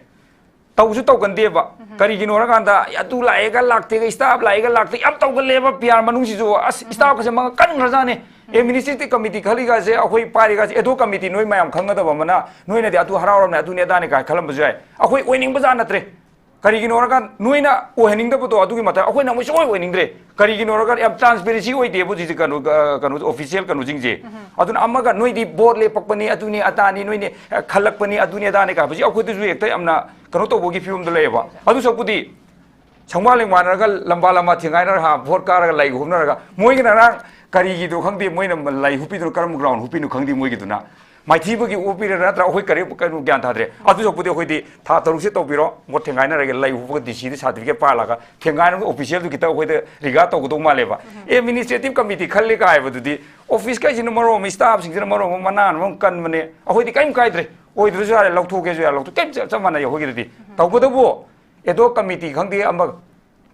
Tausu token deva, Kariginoraganda, Yatu Laega Lacti, Stab Laega Lacti, Aptoga PR Manusizo, Stab Kan Razane. Administrative committee khaliga se akhoi pariga edo committee noi mayam khanga da bamana noina de atu hararam na atu ne da ne ka khalam bajai akhoi oining baja natre kari gi noraga noina ohening da boto atu gi mata akhoi na mo soi oining dre kari gi noraga am transparency oi de buji kanu kanu official kanu jingje atu amaga noi di board le pakpani atu ni atani noi ne khalak pani atu ne da ne ka buji akhoi du ektai amna kanu to bogi film da leba atu sokudi changwaling manaraga lamba lamba thingai na ha vote karaga lai humnaraga moi gi na Karigi do Hungry Moina Malay who Peter Karam ground, who Pinu Hungry Moigiduna. My Tibuki Upi Ratra Hokari Gantadre. Others of Pudi Tatarusit Biro, what Tangana like who the city certificate Parlaga, Tangana official to get away the Regato Gudomaleva. Administrative committee Kalika would the office guys in the Moro, Miss Stabs in the Moro, Manan, one Kanmane, a Holy Kaim Kaidre, or the Rizal, Lok to get to catch someone at your Hogity. Tago the War, a dog committee, Hungry Amba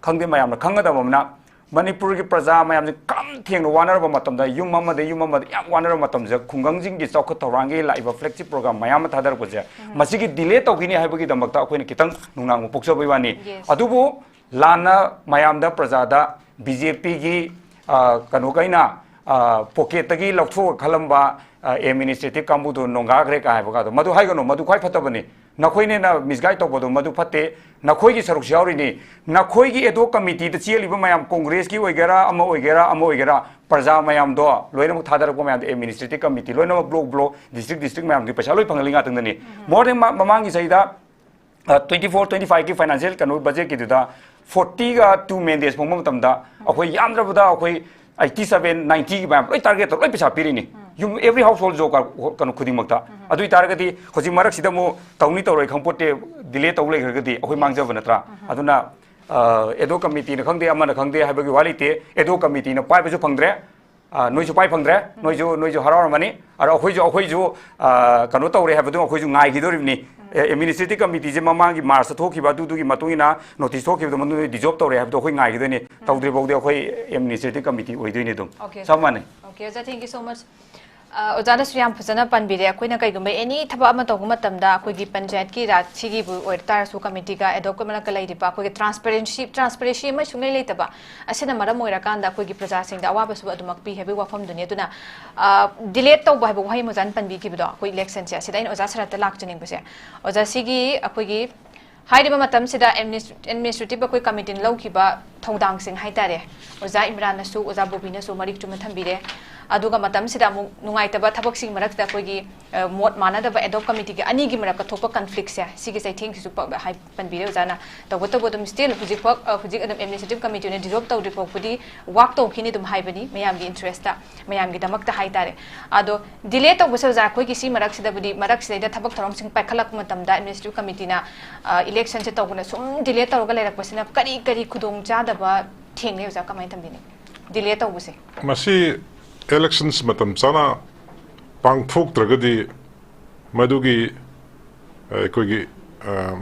Kangi Mayam, Kanga Damana. Manipur ki praja mayam je kam theng wanar ba matam da yum yam wanar matam je khungang jing gi chawkhat thorangi laiba flagship program mayam thadar ko je masi ki delay tawgini haiba gi damakta akoina kitang nungnang poksa bai wani adubu lana mayam da praja da BJP gi kanu kaina pocket gi lautho khalamba administrative kambudu nonga gre ka haiba ga madu haigano madu khai phatabani nakhoi na misguide tawbodo madu phate nakhoi gi saruk yauri ni nakhoi gi edo committee da cheliba mayam congress ki oigera ama praja mayam do loina muk thadar ko mayam administrative committee loina block district mayam gi paisa loi phangalinga tangdani more than mamangi saida 24-25 ki financial kanu budget ki da 40 ga 2 mandates pong matamda akhoi yamdra buda akhoi 87-90 ki mayam loi target loi paisa pirini yum every household jo kanu khuding makta adui taragati hoji marak sida mo tawni tawroi khangpote delay tawle gadi akhoi mangjaba natra aduna edo committee na khangde amana khangde haibagi walite edo committee na pai basu phangdre noisu pai phangdre noisu harar mani ara akhoi jo kanu tawre haibadu akhoi ju ngai gidoribni administrative committee je mamangi mars thokiba du gi matungina notice thokiba manu dissolve tawre haibadu akhoi ngai gidoni tawdre bogde akhoi administrative committee oidoini dum samane okay thank you so much Ojana Suyam Fazana Panbire, Queen Kagumbe, any Tabama Togumatamda, Kugi Panchayat ki Sigi or Tarasu Committee, Adokamalaka Dipa, transparency, much later. I said a Madamorakanda, Kugi processing the Awabas Wadumakpi, heavy from the Netuna. Delay to by Bohemos and Panbiki, quick elections, Sidan Ozasa at the Lactuning Buse. Ozasigi, a Kugi. Haidima matam sida administrative koi committee low kiba thongdang sing haitare oza IMRAN na su oza BOBI na su marik chuma thambire aduga matam sida mu nungai taba thabak sing marak ta koi gi mot mana da adopt committee gi ani gi marak ka thopa conflict se sigi sai thing su pa hai panbire oza na tawata bodum still hujik adam administrative committee ne dissolve taw report pudi work to khini dum haibani mayam gi interest ta mayam gi damak ta haitare ado delay to bosa za koi gi si marak sida budi marak sida thabak thorom sing paikhalak matam da administrative committee na election se tawguna sum delay tawga lerak pasina kari khudong chadaba thengne uja kamai tambini delay tawbuse masi elections matam sana pangthok tragadi madugi koigi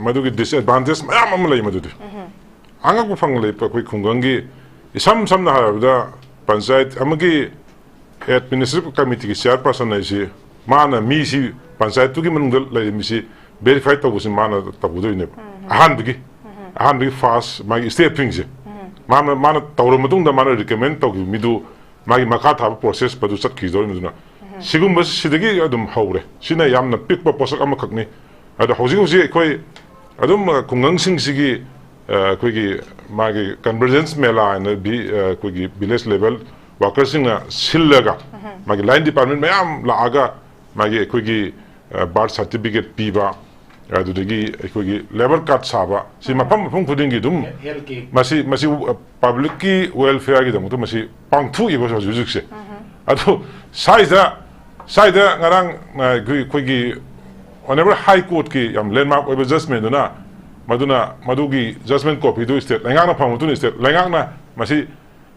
madugi disadvantage mayam am lei madudi anga ko phang lei koi khungangi isam samna habda panchayat amagi administrative committee ki chairperson ai mana mi si panchayat tu ki manungdal lei mi si verify tawbuse mana tabudoi ne ahan bigi fast magi step things mana tawro matung da mana recommend tawgi midu magi makha thab process padu sat ki dor miduna sigum bas sidagi adum haure sina yamna pikpa posak ama khakni ado hoji koi adum kungang sing sigi koi gi magi convergence mela na bi koi gi village level workers sing na sillaga magi line department mayam la aga magi koi gi birth certificate piba adudagi koi labor card saba si mapam khudingi dum masi public ki welfare gi dum to masi pangthu igo so jujukse ado saida ngarang koi gi honorable high court ki yam landmark over judgment na madugi judgment copy do state lengang na phamu tu state lengang na masi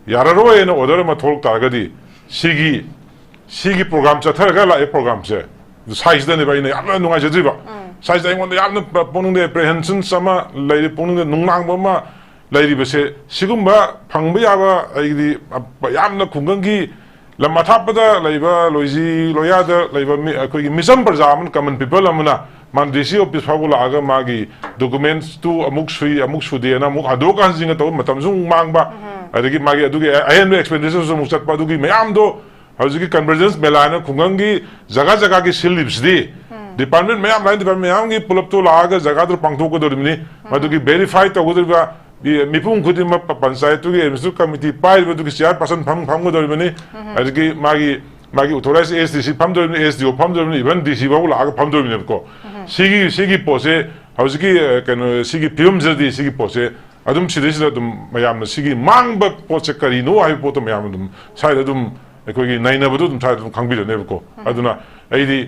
yararo ena order ma tholk targadi sigi program cha tharaga la e program che saida ne ba ina yamna nungai jadriba saida ingonda yamna ponung de apprehension sama lai ponung de nungnang ba ma lai bese sigumba phangba yaba ai yamna khungangi lama thapda laiba loiji loyada laiba koi misam parjaman common people amuna man DC office phagula aga magi documents tu amuk sudi na amuk adokan jinga to matam jung mangba adigi magi adugi IN expenditures so musat padugi mayam do hauji convergence melana khungangi jaga ki silibs di department mayam line department mayam gi pull up to laga jaga do pangtho ko dormini madugi verify to godriba mipung khudima panchayat tu administrative committee pai madugi chairperson phang ko dormini adigi magi authorized SDC pham dormini SDO pham dormini even DC ba laga pham dormini ko sigi pose hauji kano sigi film jadi sigi pose adum sidisida dum mayam na sigi mangba pose kari no ai poto mayam dum sai dum koi naina badu dum sai dum khangbi ne ko aduna ai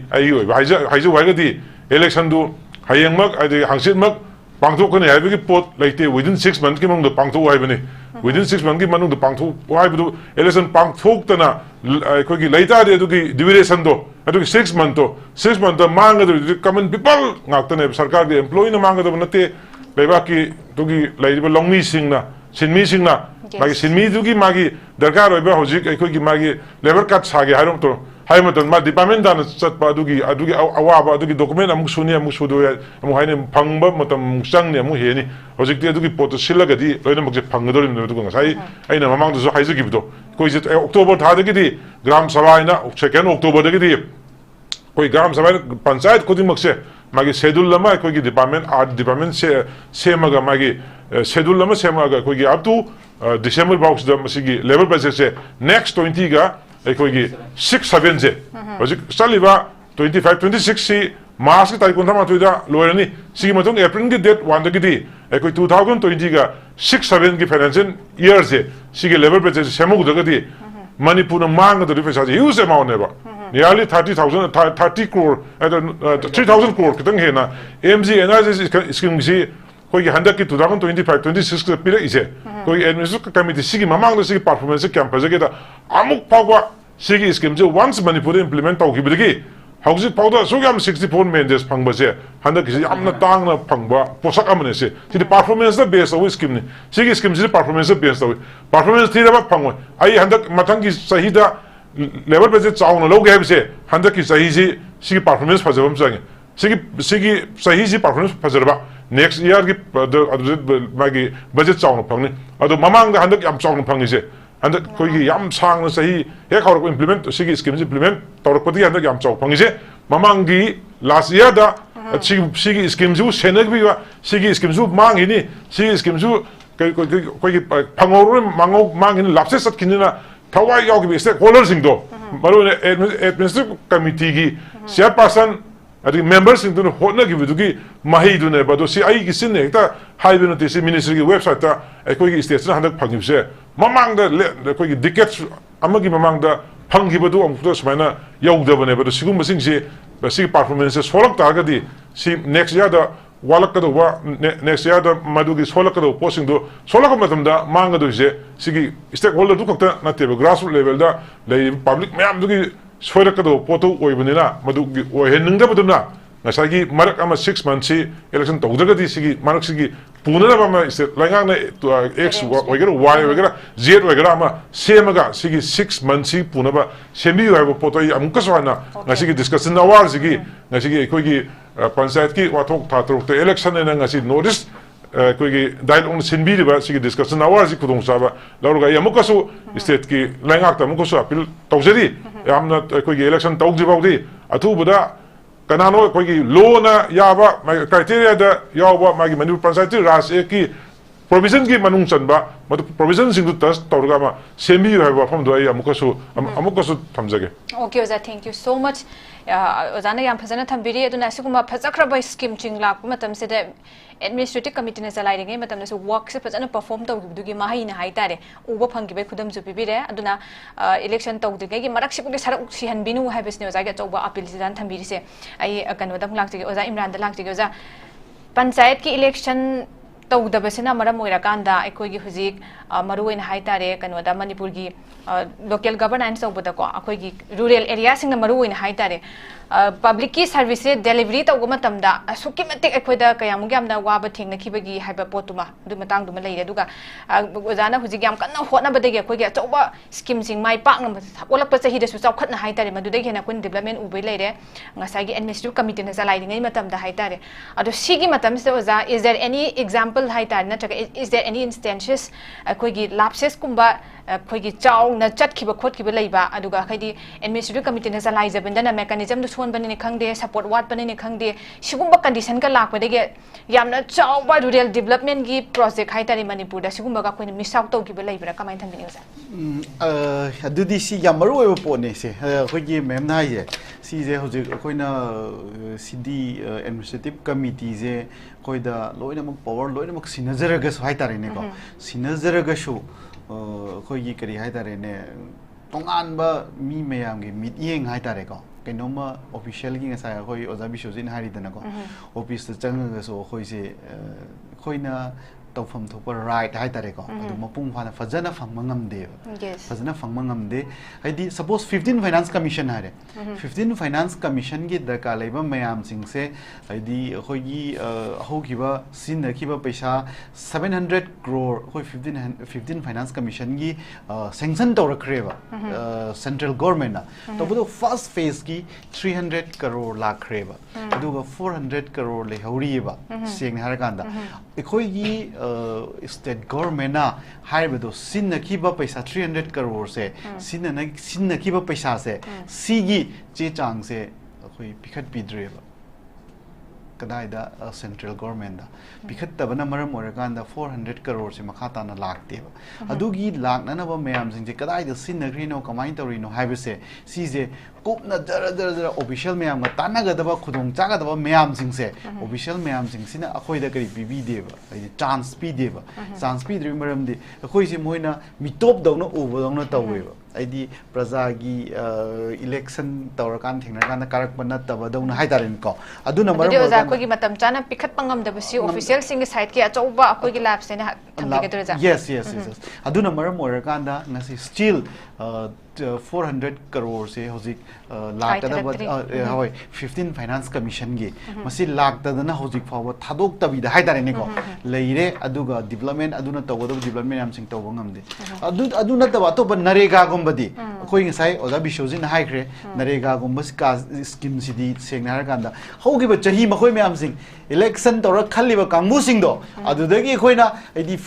haija waigadi election du hayengmak ai hangsit pangthok kani haibagi pot laite within 6 months ki mangda pangthok haibani within 6 months ki manung da pangthok haibadu election pangthok tana koi gi laita de du duration do adu 6 month manga do common people ngaktane sarkar gi employee na manga do nate leba ki du gi laiba longmi singna sinmi singna मागी सिनमी दुगी मागी दरकार होइबा होजिक अखोगी मागी labour card सागे हाइरम तो high मतन मा department दान चटपा दुगी अवाबा दुगी document अमु सुनी अमु सुदो अमु हाइने फंगबा मतम चंगने अमु हेनी होजिक ते दुगी पोत सिलगदी लोइना मकजे फंगदोरिम न दुगो ngasai aina mamang du haiju gibdo कोई अक्टोबर था दगी ग्राम सभा ना सेकेंड अक्टोबर दगी कोई ग्राम सभा पंचायत खुदिमक से मागी शेड्यूल लमा कोई डिपार्टमेंट आर्ट डिपार्टमेंट से सेमगा मागी शेड्यूल लमा सेमगा कोई अप टू डिसेंबर बॉक्स द मसिगी लेवल बजेट से नेक्स्ट 20 गा कोई 6-7 से होजिक चलिबा 25 26 सी मार्च की तारीख कोन थमा लोरनी सी मतन अप्रैल की डेट 1 दगी कोई 2020 गा 6-7 की फाइनेंशियल ईयर से सी के लेवल बजेट सेमुग दगी मणिपुर मांग द पैसा ह्यूज अमाउंट नेबा nearly 30,000 30 crore 3,000 crore kitang hena MG analysis scheme si koi handa ki 2025 26 ka pira ise koi administrative committee sigi mamang sigi performance camp project da amuk pagwa sigi scheme je once manipur implement tau gibigi hausi pawda so gam 64 members phangba se handa ki amna tangna phangba posak amne se ti performance da base of scheme ni sigi scheme je performance based of performance thi da phangwa ai handa mathang ki sahida level पे chown लोगे है से हंदक की सही सी performance फजबम संगे सी सही सी performance फजरबा next year की मागी बजट चाउन फंगनी अदो ममांग दा हंदक याम चाउन फंगी से हंदक कोई की याम सांग सही हे खौरक इंप्लीमेंट सी स्कीम इंप्लीमेंट तौरपति हंदक याम चाउ फंगी से ममांग की लास्ट ईयर दा सी स्कीम जु सेनक भी सी स्कीम जु मांगिनी सी स्कीम जु कोई फंगोर मांगो मांगिनी लापसे सटकिना थवाई यावगी स्टेकहोल्डर सिंगदो मरुने एडमिनिस्ट्रेटिव कमिटी की चेयरपर्सन अदि मेंबर्स सिंगदो होटनगिबदुगी माहिदुने बदो सी आई की सिने हेता हाइबेनोति सी मिनिस्ट्री की वेबसाइट ता एकोगी स्टेशन हंदक फंगिबसे ममांगदा एकोगी डिकेट्स अमगी ममांगदा फंगिबदु अमुतो समाना यौदबने बदो सिगुम सिंगसे सी परफॉर्मेंस सोलक तागदी सी नेक्स्ट ईयर दा वालकदोबा नेक्स्ट ईयर दा मदुगी सोलकदो पोसिंगदो सोलक मतमदा मांगदुसे सिगी स्टेक होल्डर दु खक्ता नतेबो ग्रासरूट लेवल दा ले पब्लिक मैम दुगी सोलकदो पोतो ओइबनिना मदुगी ओहेनंगदबदुना ngasagi marak ama 6 months si election tawdagadi sigi marak sigi punana ba langang na x wagera y wagera z wagera ama semaga sigi 6 months si punaba semi ba poto amka swana ngasigi discussion na war sigi ngasigi koigi panchayat ki wathok thatrok te election na ngasi notice koigi dial on sinbi ba sigi discussion na war si kudong saba lawga yamuka su state ki langak ta muka su appeal tawjari amna koigi election tawjibawdi athubuda कनानो कोई लोना याबा criteria दा याबा मागी मणिपुर पंचायत राज की provision की मनुंग चनबा मत provision सिंग touch तौरगा मा semi हैबा फम दो आई अमुकसु थमजगे ओके ओजा थैंक यू सो मच ओजाना याम फजना थंबिरी अदुना सिगुमा फजखरबा स्कीम चिंग लाक मतम से एडमिनिस्ट्रेटिव कमिटी ने चलाइरिङै मतम से वर्क से फजना परफॉर्म तौगिबदुगी माहिना हाइतारे उबो फंगिबे खुदम जु पिबिरे अदुना इलेक्शन तौदिगै की मरक सिपुगे सरक सिहनबिनु हाइबसने ओजागे चौबा अपील सिदान थंबिरी से आई कनवदम लाक्तिगे ओजा इमरान दा लाक्तिगे ओजा पंचायत की इलेक्शन तौदबसिना मरम ओइराकांदा अखोइगी हुजिक मरुइन हाइतारे कनोदा मणिपुर की लोकल गवर्नेंस तौबदको अखोइगी रूरल एरिया सिंग मरुइन हाइतारे पब्लिक की सर्विस डिलीवरी तौग मतमदा असुकी मतिक अखोइदा कयामुग यामना वाब थेंगनखिबगी हाइबा पोतुमा दु मतंगदुमा लेरे दुगा ओजाना हुजिक याम कन्ना होटनाबदगे अखोइगी अचौबा स्कीम सिंग माइ पाकना ओलप चहिदसु चौखतना हाइतारे मदुदै हेना कुन डेवलपमेंट उबै लेरे ngasagi administrative committee na चलाइदिङै मतमदा हाइतारे अदो सिगी मतमसे ओजा इज देयर एनी एग्जांपल हाइतारे नत्रगा इज देयर एनी इंस्टेंसेस अखोइगी लाप्सेस कुंबा अखोइगी चाउना चटखिबा खोटखिबा लैबा अदुगा खैदी एडमिनिस्ट्रेटिव कमिटी ना चलाइजबन्दना मेकानिजम दु सोनबने खंगदे सपोर्ट वाटबने खंगदे सिगुम्बा कंडीशन का लाकबदेगे यामना चाउबा रूरल डेवलपमेंट की प्रोजेक्ट हाइतारे मणिपुर दा सिगुम्बा का कोइन मिस आउट तौगिबा लैबरा कमाइ थंबिनि ओजा अदुदि सि यामरो ओइबो पोने से अखोइगी मेम नाइजे सिजे होजे अखोइना सिडी एडमिनिस्ट्रेटिव कमिटी जे कोइदा लोइनमक पावर लोइनमक सिनजरगस हाइतारेने को सिनजरगसु अखोइगी करी हाइतारेने तोंगानबा मी मयामगी मिटिंग हाइतारेको कइनोमा ऑफिशियल की ngasa अखोइ ओजा बिशोजिन हारिदनको ऑफिस चंगगसो अखोइसे अखोइना तौफम थोप राइट हाई तारे को अदु मपुंग फाना फजना फंगम ngamde फजना फंगम ngamde हाइदी सपोज 15 फाइनेंस कमीशन हारे 15 फाइनेंस कमीशन की दरकार लेबा मयाम सिंग से हाइदी अखोगी होगिबा सिनखिबा पैसा 700 करोड़ अखोई 15 फाइनेंस कमीशन की सैंक्शन तौरखरेबा सेंट्रल गवर्नमेंट ना तो वो फर्स्ट फेज की 300 करोड़ लाखरेबा अदुगा 400 करोड़ लेहौरीबा सेंग हारकांदा अखोगी स्टेट गवर्नमेंट ना हाइबदो सिनखिबा पैसा 300 करोड़ से सिनखिबा पैसा से सीगी चे चांग से अखोई पिखत पिद्रेबा कदाइदा सेंट्रल गवर्नमेंट दा पिखत तबना मरम ओरकांदा 400 करोड़ से मखा ताना लाखतेबा अदुगी लाखननबा मयाम सिंजे कदाइदा सिनग्रीनो कमाइन तौरिनो हाइबसे सीजे कोपना जरा जरा जरा ऑफिशियल मयाम गा तानागदबा खुदोंग चागदबा मयाम सिंसे ऑफिशियल मयाम सिंसिना अखोइदा करी पिबिदेबा आइदि चांस पिदेबा चांस पिद्रि मरमदि अखोइसे मोइना मिटोप दौनो उबदौनो तौवेबा आइदि प्रजागी इलेक्शन तौरकान थेंगनाकान कारकबा नतबदौनो हाइतारेनको अदुना मरम ओजा अखोगी मतम चाना पिखत पंगमदबसी ऑफिशियल सिंग साइड के अचौबा अखोगी लैब से थंबिगदरजा यस यस यस अदुना मरम ओरकांदा ngasi स्टिल 400 करोड़ से होजिक लाखतदब हय 15 फाइनेंस कमीशन गे मसी लाखतदना होजिक फाव थादोक तबिदा हाइदारेनेको लेइरे अदुगा डेवलपमेंट अदुना तगदब डेवलपमेंट याम सिंग तब ngamde अदुना तब तो नरेगा गुम्बदी अखोई ngasai ओजा बिशोजिन हाइख्रे नरेगा गुम्बस का स्कीम सिदी सेंगना हारकांदा होगिबा चही मखोई म्याम सिंग इलेक्शन तौर खल्लिबा कांगमु सिंगदो अदुदगी अखोइना आइदि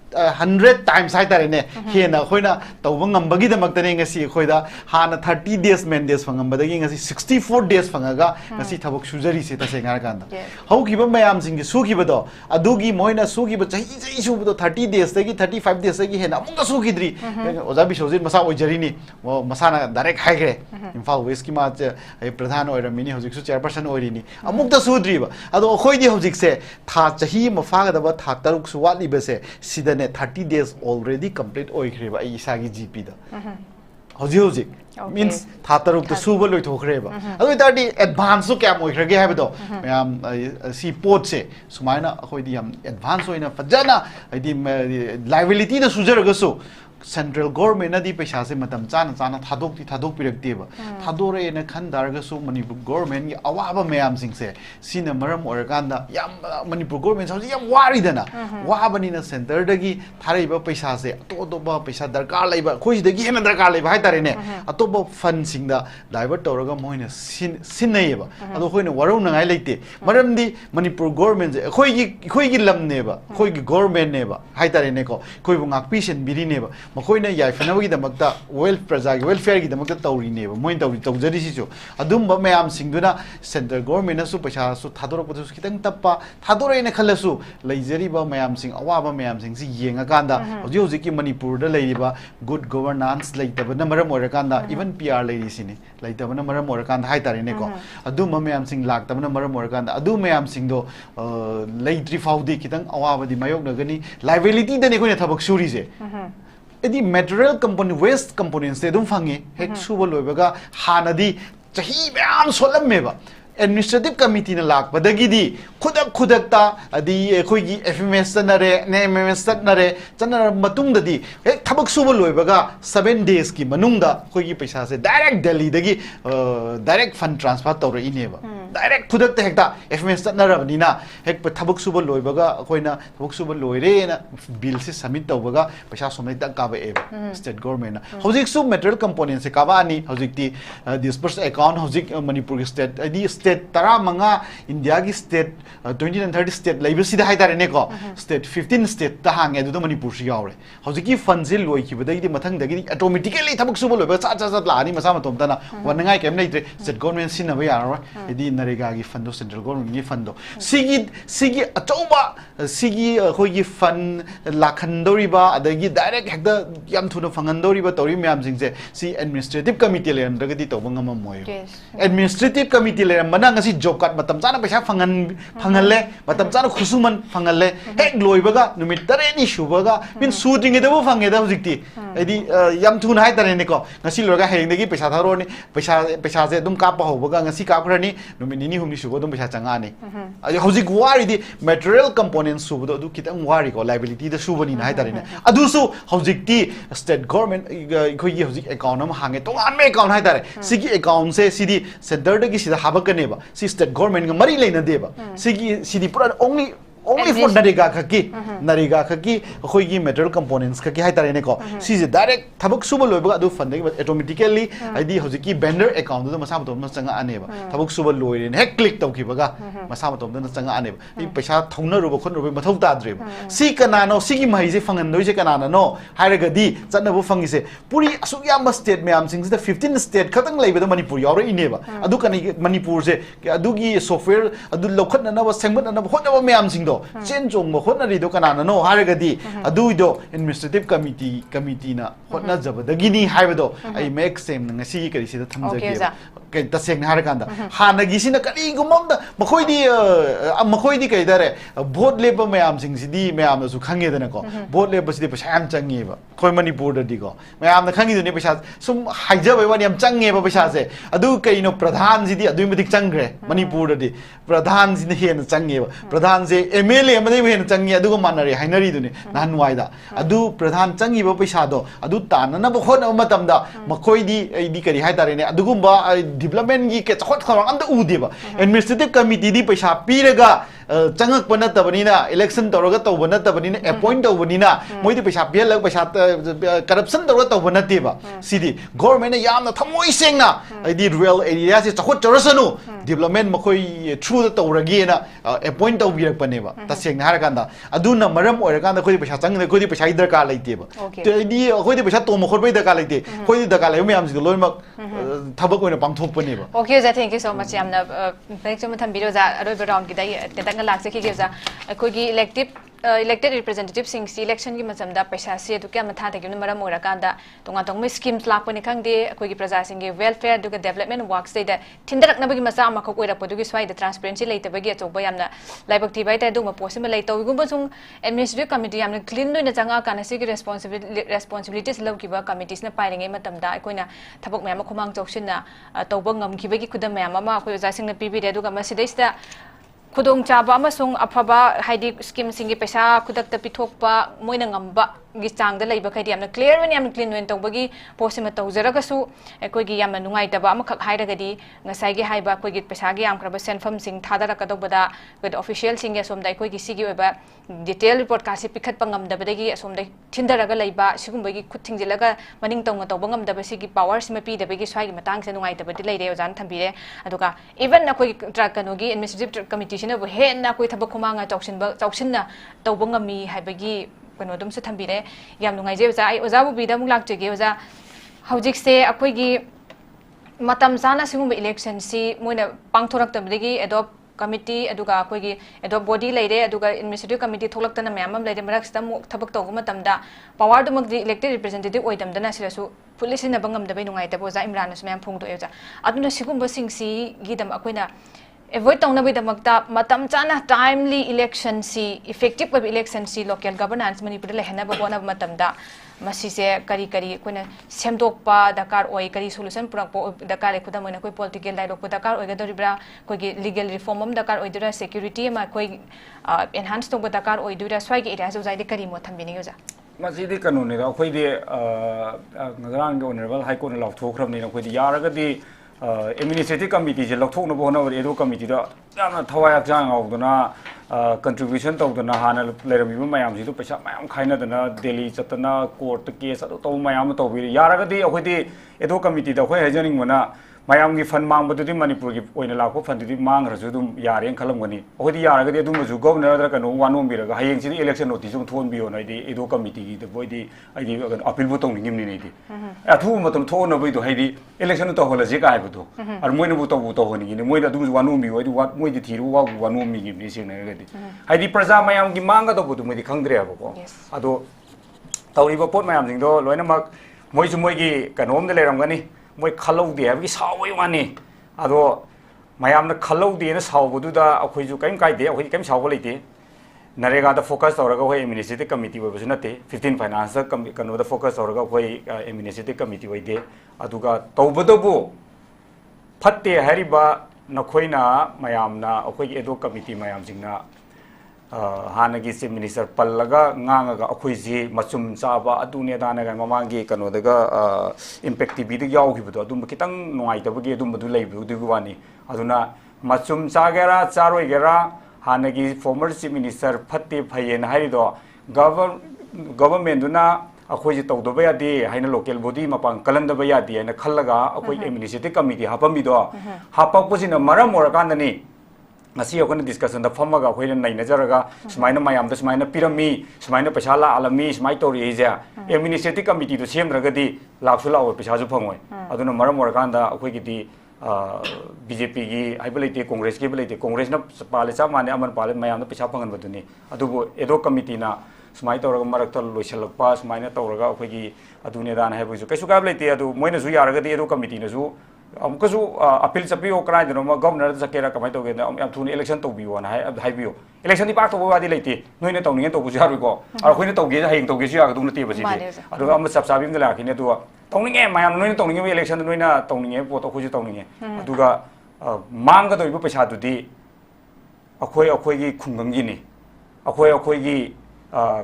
100 times हाइतारेने Hena खोइना तौब ngambagidamaktane ngasi खोइदा Hana 30 days men days fangambadagi ngasi 64 days fangaga ngasi thabok sujari se tase ngar kanda haukiba mayam singi sukibado adugi moina sukiba chahi subado 30 days tagi 35 days tagi hena amukta sukidri oja bisojin masa ojarini masana direct haigre imphal west ki ma pradhan oiramini hojik su chairperson oirini amukta sudriba ado khoidi hojik se tha chahi mafagadaba tha taruk su watliba se sida 30 days already complete oikreba ai isagi gp da hoji means thataru to suba loi thokhreba adu tardi advance so kya moikrage habdo mayam si pot se sumaina khoi di yam advance oina fajana di liability da sujaraga so central government na di paisa se matam chana thadok pirakdeba thadore na khan darga so manipur government gi awaba mayam sing se sina maram orakanda yam manipur government sa yam wari dana wabani na center dagi tharaiba paisa se to paisa darkar laiba khoi dagi hena darkar laiba hai tare ne atoba fund sing da divert toraga moina sinaiba ado khoi na warau na ngai leite maram di manipur government je khoi gi lam neba khoi gi government neba hai tare ne ko khoi bu ngak patient biri neba मखोइना याइफनबगी दमकता wealth प्रजागी welfare की दमकता तौरीनेबा मोइन तौजरी सिसु अदुमबा मयाम सिंगदुना सेंट्रल गवर्नमेंट सु पैसा सु थादोरकपदु खितंग तप्पा थादोरेना खल्लसु लेजरीबा मयाम सिंग अवाबा मयाम सिंग सि येंगाकांदा होजि की मणिपुर दा लेरिबा गुड गवर्नेंस लेतबना मरम ओरकांदा इवन पीआर लेरिसिने लेतबना मरम ओरकांदा हाइतारेनेको अदुमबा मयाम सिंग लाक्तबना मरम ओरकांदा अदु मयाम सिंगदो लेट्री फाउदी खितंग अवाबदी मायोगनगनी लायबिलिटी दने कोइना थबक सुरिजे यदि मटेरियल कंपोनेंट वेस्ट कंपोनेंट से दुम फंगे हेक सुबो लोइबगा हानदी चही म्याम सोलमेबा एडमिनिस्ट्रेटिव कमिटी ना लाकबदगिदी खुदकता अदि एखोइगी एफएमएस तनरे नेएमएस तनरे चनर मतुंगददी हेक थबक सुबो लोइबगा 7 days की मनुंगदा खोइगी पैसा से डायरेक्ट दिल्ली दगी डायरेक्ट फंड ट्रांसफर तौर इनेबा डायरेक्ट खुदकता हेक्ता एफएमएस तनरबनिना हेक थबक सुबो लोइबगा खोइना थबक सुबो लोइरेना बिल से सबमिट तौबगा पैसा सोमै तक काबे स्टेट गवर्नमेंट ना होजिक सु मटेरियल कंपोनेंट से काबानी होजिकती डिस्पर्स अकाउंट होजिक मणिपुर स्टेट अदि स्टेट तरा मंगा इंडिया की स्टेट 20 and 30 स्टेट लेबसिदा हाइतारेने को स्टेट 15 स्टेट ता हांगे दुदो मणिपुर सि यावरे होजिकी फंड से लोइखिबदगी मथंग दगी ऑटोमेटिकली थबक सुबो लोइबा चा लानी मसा मतोम तना वनंगाई केम लेत्रे स्टेट गवर्नमेंट सिनबा यारो यदि नरेगा की फंड सेंट्रल गवर्नमेंट की फंड सिगी अचौबा सिगी खोगी फंड लाखंदोरिबा अदगी डायरेक्ट हेक्दा याम थुनो फंगंदोरिबा तौरी म्याम सिंगसे सी एडमिनिस्ट्रेटिव कमिटी लेरमदगदी तौबंगम मोय एडमिनिस्ट्रेटिव कमिटी लेरम ꯑꯃꯅ ꯉꯁꯤ ꯖꯣꯕ ꯀꯥꯔꯗ ꯃꯇꯝ ꯆꯥꯅ ꯄꯩꯁꯥ ꯐꯪꯍꯜꯂꯦ ꯃꯇꯝ ꯆꯥꯅ ꯈꯨꯠꯁꯨꯃꯟ ꯐꯪꯍꯜꯂꯦ ꯍꯦꯛ ꯂꯣꯏꯕꯒ ꯅꯨꯃꯤꯠ 7ꯅꯤ ꯁꯨꯕꯒ ꯃꯤꯟ ꯁꯨꯗ꯭ꯔꯤꯉꯩꯗꯕꯨ ꯐꯪꯉꯦꯗ ꯍꯧꯖꯤꯛꯇꯤ ꯍꯥꯏꯗꯤ ꯌꯥꯝ ꯊꯨꯅ ꯍꯥꯏꯇꯥꯔꯦꯅꯦꯀꯣ ꯉꯁꯤ ꯂꯣꯏꯔꯒ ꯍꯌꯦꯡꯗꯒꯤ ꯄꯩꯁꯥ ꯊꯥꯔꯛꯑꯣꯅꯤ ꯄꯩꯁꯥꯁꯦ ꯑꯗꯨꯝ ꯀꯥꯞꯄ ꯍꯧꯕꯒ ꯉꯁꯤ ꯀꯥꯞꯈ꯭ꯔꯅꯤ ꯅꯨꯃꯤꯠ 2-3 ꯁꯨꯕ ꯑꯗꯨꯝ ꯄꯩꯁꯥ ꯆꯪꯉꯛꯑꯅꯤ ꯍꯧꯖꯤꯛ ꯋꯥꯔꯤꯗꯤ ꯃꯦꯇꯔꯤꯌꯦꯜ ꯀꯝꯄꯣꯅꯦꯟꯠ ꯁꯨꯕꯗꯣ ꯑꯗꯨ ꯈꯤꯇꯪ ꯋꯥꯔꯤꯀꯣ ꯂꯥꯏꯕꯤꯂꯤꯇꯤꯗ ꯁꯨꯕꯅꯤꯅ ꯍꯥꯏꯇꯥꯔꯦꯅꯦ ꯑꯗꯨꯁꯨ ꯍꯧꯖꯤꯛꯇꯤ ꯁ꯭ꯇꯦꯠ ꯒꯣꯔꯃꯦꯟꯠ ꯑꯩꯈꯣꯏꯒꯤ ꯍꯧꯖꯤꯛ ꯑꯦꯀꯥꯎꯟꯠ ꯑꯃ ꯍꯥꯡꯉꯦ ꯇꯣꯉꯥꯟꯕ ꯑꯦꯀꯥꯎꯟꯠ ꯍꯥꯏꯇꯥꯔꯦ ꯁꯤꯒꯤ ꯑꯦꯀꯥꯎꯟꯠꯁꯦ ꯁꯤꯗꯤ ꯁꯦꯟꯇꯔꯗꯒꯤ ꯁꯤꯗ ꯍꯥꯞꯄꯛꯀꯅꯦꯕ ꯁꯤ ꯁ꯭ꯇꯦꯠ ꯒꯣꯔꯃꯦꯟꯠꯒ ꯃꯔꯤ ꯂꯩꯅꯗꯦꯕ ꯁꯤꯗꯤ ꯄꯨꯔꯥ only for Nariga Kaki, Hoigi metal components Kaki Hitareneco. She's a direct Tabuk Suba Loba do funding, but automatically I did Hosiki Bender account to the Masamato Masanga Aneva. Tabuk Suba Loy heck click to Kibaga, Masamato Sanga Aneva. Pesha Tona Rubicon Matota dream. See Canano, Sigi Maizi Fang and Noise Canana, no, Hiragadi, Zanabu Fangise, Puri Sugama state, ma'am, since the 15th state, cutting labor the Manipur, or in neighbor. Adukani Manipur, Adugi software, Adu Lokana was segment and whatever ma'am sing. Change on Mohona do Canana, no, Haragadi, Aduido, administrative committee na, Hotna Java, the Guinea Hivedo, I make same Nasi Karisi the Tamza. The same Haraganda. Hanagisina Kaligumanda, Makoidi Kaidare, board labor mayam sings the mayam Zukangi the Nako, board labor sleep Sham Changiva, Koimani border digo. Mayam the Kangi the Nepashas, some Hijab when Yam Changiva Pashase, Aduka, you know, Pradhan Zidi, Adumitic Changre, Manipur, Pradhan's in the Hen Changiva, Pradhan's Emilia Madivan Changi, Adu Manari, Hinari, Nanwaida, Adu Pradhan Changiva Pishado, Adu Tan, Nabahona Matamda, Makoidi, Dikari Hitarene, Adugumba, development gets hot on the Udiva, administrative committee, Pasha Piraga, Changak Panata Vanina, election Toroga Vanata Vanina, appoint of Vanina, Moiti Pasha Pia, Pasha, corruption Torota Vanativa, city, government Yama Tamoi Singna, I did real areas, it's a hot Torosano, development Makoi, true the Toragina, appoint of Virapaneva, that's saying Haraganda, Aduna Maram or Ganda Kodi Pashatang, the Kodi Pasha the Kalativa. The idea of Kodi Pashato Mokobe the Kalite, Kodi the Kalamiams, the Loma Tabako in a pump. Okay, thank you so much. I'm thanks so much. Biroza, Roberong, Laxaki gives a Kogi elected representatives in election Gimasam da Peshasi to Kamata, Gimara Kanda, Tongatong schemes Laponikang de Kogi processing welfare, do development works, say that Tindak Nabi Masama Kokoda Portuguese, the transparency later Baget or Boyamna, Libactivate, Duma possible later, Gumbasung, administrative committee, I'm clean in the Zanga can seek responsibilities, low giver committees, na piling a matamda, Koina, Tabok Mamakomang Toshina, Tobongam Kibaki Kudama, Mama, who is asking the PB, they do a message. Kudong Chaba Masung Apaba, Heidi Skim Singi Pesa, Kudak the Pitokpa, Moinangamba, Gistang the Labor Kadiam, clear when Yam clean when Tobagi, Posimato Zeragasu, Equigi Yamanungai, the Bamakak Haidagadi, Nasagi Haiba, Quigit Pesagi, Amkrabasen from Sing Tadarakadobada, with official singers from the Quigi Sigi, detailed report Kasi Pikat Pangam, the Bedagi, as from the Tindaraga Laiba, Sukumbagi, Kuting Zilaga, Manington, Tobangam, the Basigi powers, maybe the biggest swag, Matangs and White, but delay was Antambire, Aduka, even a quick Trakanogi, administrative committee. Hen na koi thabak kumanga chauchin na tawbanga mi haibagi kanodum se thambire yam nungai je za ai oza bu bidam lak je ge oza hojik se akoi gi matam sana singum election si moina pangthorak tabdegi adopt committee aduga akoi gi adopt body leire aduga administrative committee tholak tana myamam leire marak stam thabak tawgu matamda power du mak elected representative oidam dana sirasu police na bangam da bai nungai ta boza imran us myam phung do eja aduna sigumba sing si gidam akoina avoid tong na bi damakta matam chana timely election si effective election si local governance manipur le hena babona matam da masi se kari koina semdok pa dakar oi kari solution purak po dakar le khuda moina koi political dialogue dakar oi gadori bra koi legal reform am dakar oi dura security ma koi enhance to dakar oi dura swai ge area so jai de kari mo thambini yoja masi de kanuni da koi de ngarang honorable high court law thokram ni koi de yaraga di administrative committee je lathok no bona edo committee da yamna thawai jang awduna contribution tawduna hana lerami mayam ji do paisa mayam khaina dana delhi chatana court case ado to mayam to bi yaraga di akhoi di edo committee da khoi hajaning mona mayam gi fan mang badu di manipur gi oina lakho fan di mang rasu dum yareng khalam gani akhoi di yaraga di dum ju governor da kanu wanom bi raga hayeng ji election notice jum thon bi onai di edo committee gi de boy di ai di appeal bu tong ngim ni nei di athu matam thon na bai do hai di election to hola je ka hai bu ar moina bu to honi ni moina dum wanom bi oi di wat moi di thiru wa wanom mi gi ni sing na ga di hai di praja mayam gi mang ga do bu du moi di khangdre ba ko ado tauri ba pot mayam jing do loina mak moi ju moi gi kanom de leram gani moi khalau de gi sawai wani ado mayamna khalaude na sawbududa akhoi ju kaim kai de akhoi kaim sawba leite narega da focus tawraga hoi administrative committee wa busnate 15 finance kano da focus tawraga hoi administrative committee wai de aduga tawbodobu fatte hariba nakhoina mayamna akhoi edo committee mayam jingna hanagi chief minister pallaga ngangaga akhoi ji machum chaba adune danaga mamangi kano daga impact tv da yawgibudo adum kitang nuai tabagi adum badu leibu duwani aduna machum chagera charoi gera hanagi former chief minister fatte phayen harido government duna akhoi ji tawdoba yadi haina local body mapang kalandaba yadi haina khallaga akhoi administrative committee hapamido hapakposina maram orakandani ngasi akhoi discussion da phamaga akhoi naina jaraga sumaina mayam da sumaina pirami sumaina paisa la alami sumai tori ja administrative committee do semragadi laksula o paisa ju phangoi aduna maram orakanda akhoi gi di BJP gi haibelite Congress gi belite Congress na pale cha mane aman pale mayam da paisa phangan baduni adubu edo committee na sumai tawraga marakta loisalakpa sumaina tawraga akhoi gi adune dan haibu ju kaisu ga belite adu moina ju yaragadi edo committee na ju amkasu appeal chapi o krai deno ma governor da sakera kamai toge na am thuni election to biwa na hai biyo election ni pak to ba di leite noine tawning to bu jaru ko ar khoine toge hayeng toge ju ya du na te ba si adu am sab sabim da la khine du tawning e mayam noine tawning e election noina tawning e po to khu ju tawning e aduga mang ga do ibu paisa du di akhoi gi khungam gi ni akhoi gi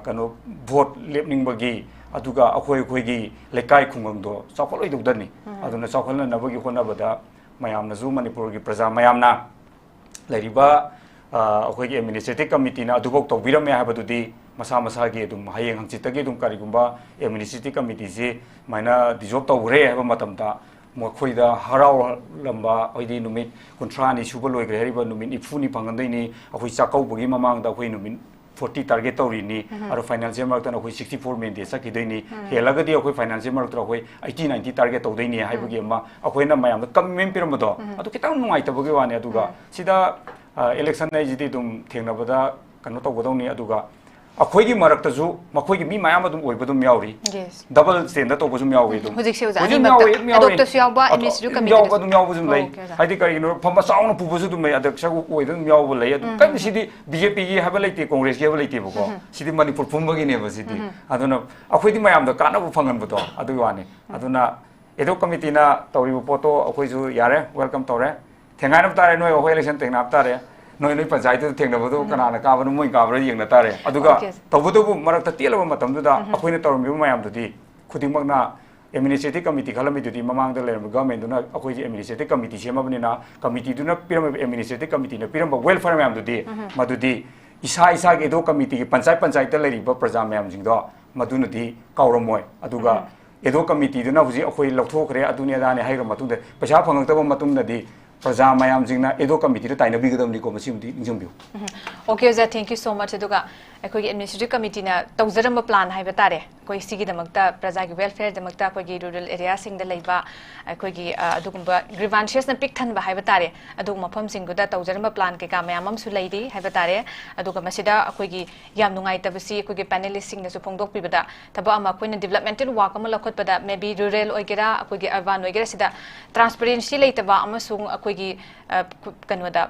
kano vote lepning ba gi aduga akhoi gi lekai khungam do chakoloi du dani aduna chakolna na bagi khona bada mayam na zu manipur gi praja mayam na leriba akhoi gi administrative committee na adubok to birame ha badudi masa masa gi dum hayeng hangchita gi dum karigumba administrative committee je maina dissolve to re ha matamta mokhoi da harau lamba oidi numit kontrani suba loi gre hariba numit ifuni pangandai ni akhoi chakau bugi mamang da akhoi numit 40 target tawri ni aro financial mark tan akhoi 64 main de sakidai ni helagadi akhoi financial mark tra akhoi 80 90 target tawdai ni haibagi ma akhoi na mayam da commitment piramado adu kitang nungai tabagi wani aduga sida election na jidi dum thengnabada kanu tawgodoni aduga akhoi gi marakta ju makhoi gi mi mayam adum oibadum yauri double stand to bojum yauri dum hojik se ujani makta adopta su yawba administrative committee yaw badum yaw bojum lei haidi kari no phamba sauna pubusu dum adaksa ku oidum yaw lei adu kan sidi BJP gi haba leite Congress gi haba leite boko sidi manipur phumba gi ne ba sidi aduna akhoi di mayam da kana bu phangan buto adu wani aduna edo committee na tawri poto akhoi ju yare welcome tore thengai nam tare noi akhoi election tengna tare noi panchayat tu thengna bodu kana ka banu moi ka bra yeng na tare aduga tawbudu marakta tielaba matam du da akhoi tarum bi mayam du di khudimak na administrative committee khalami du di mamang da lerm government du na akhoi ji administrative committee sema bani na committee du na piram administrative committee na piram welfare mayam du di madu di isa ge do committee ki panchayat ta leri ba praja mayam jing do madu na di kauromoi aduga edo committee du na huji akhoi lokthokre adunia da ne haira matung de paisa phangak ta matung na di praja mayam jingna edo committee ta taina bigadam ni ko masimdi ningjambiu okay za thank you so much aduga akhoi administrative committee na tawzaram plan haiba tare koi sigi damakta praja gi welfare damakta koi gi rural area sing da leiba koi gi adugumba grievances na pick than ba haiba tare adug mafam sing guda tawzaram plan ke ka mayam am su leidi haiba tare aduga masida koi gi yam nungai tabasi koi gi panelist sing na su phongdok pi bada thaba ama koi na developmental work am lakhot bada maybe rural oigera koi gi urban oigera sida transparency leitaba ama sung koi gi kanoda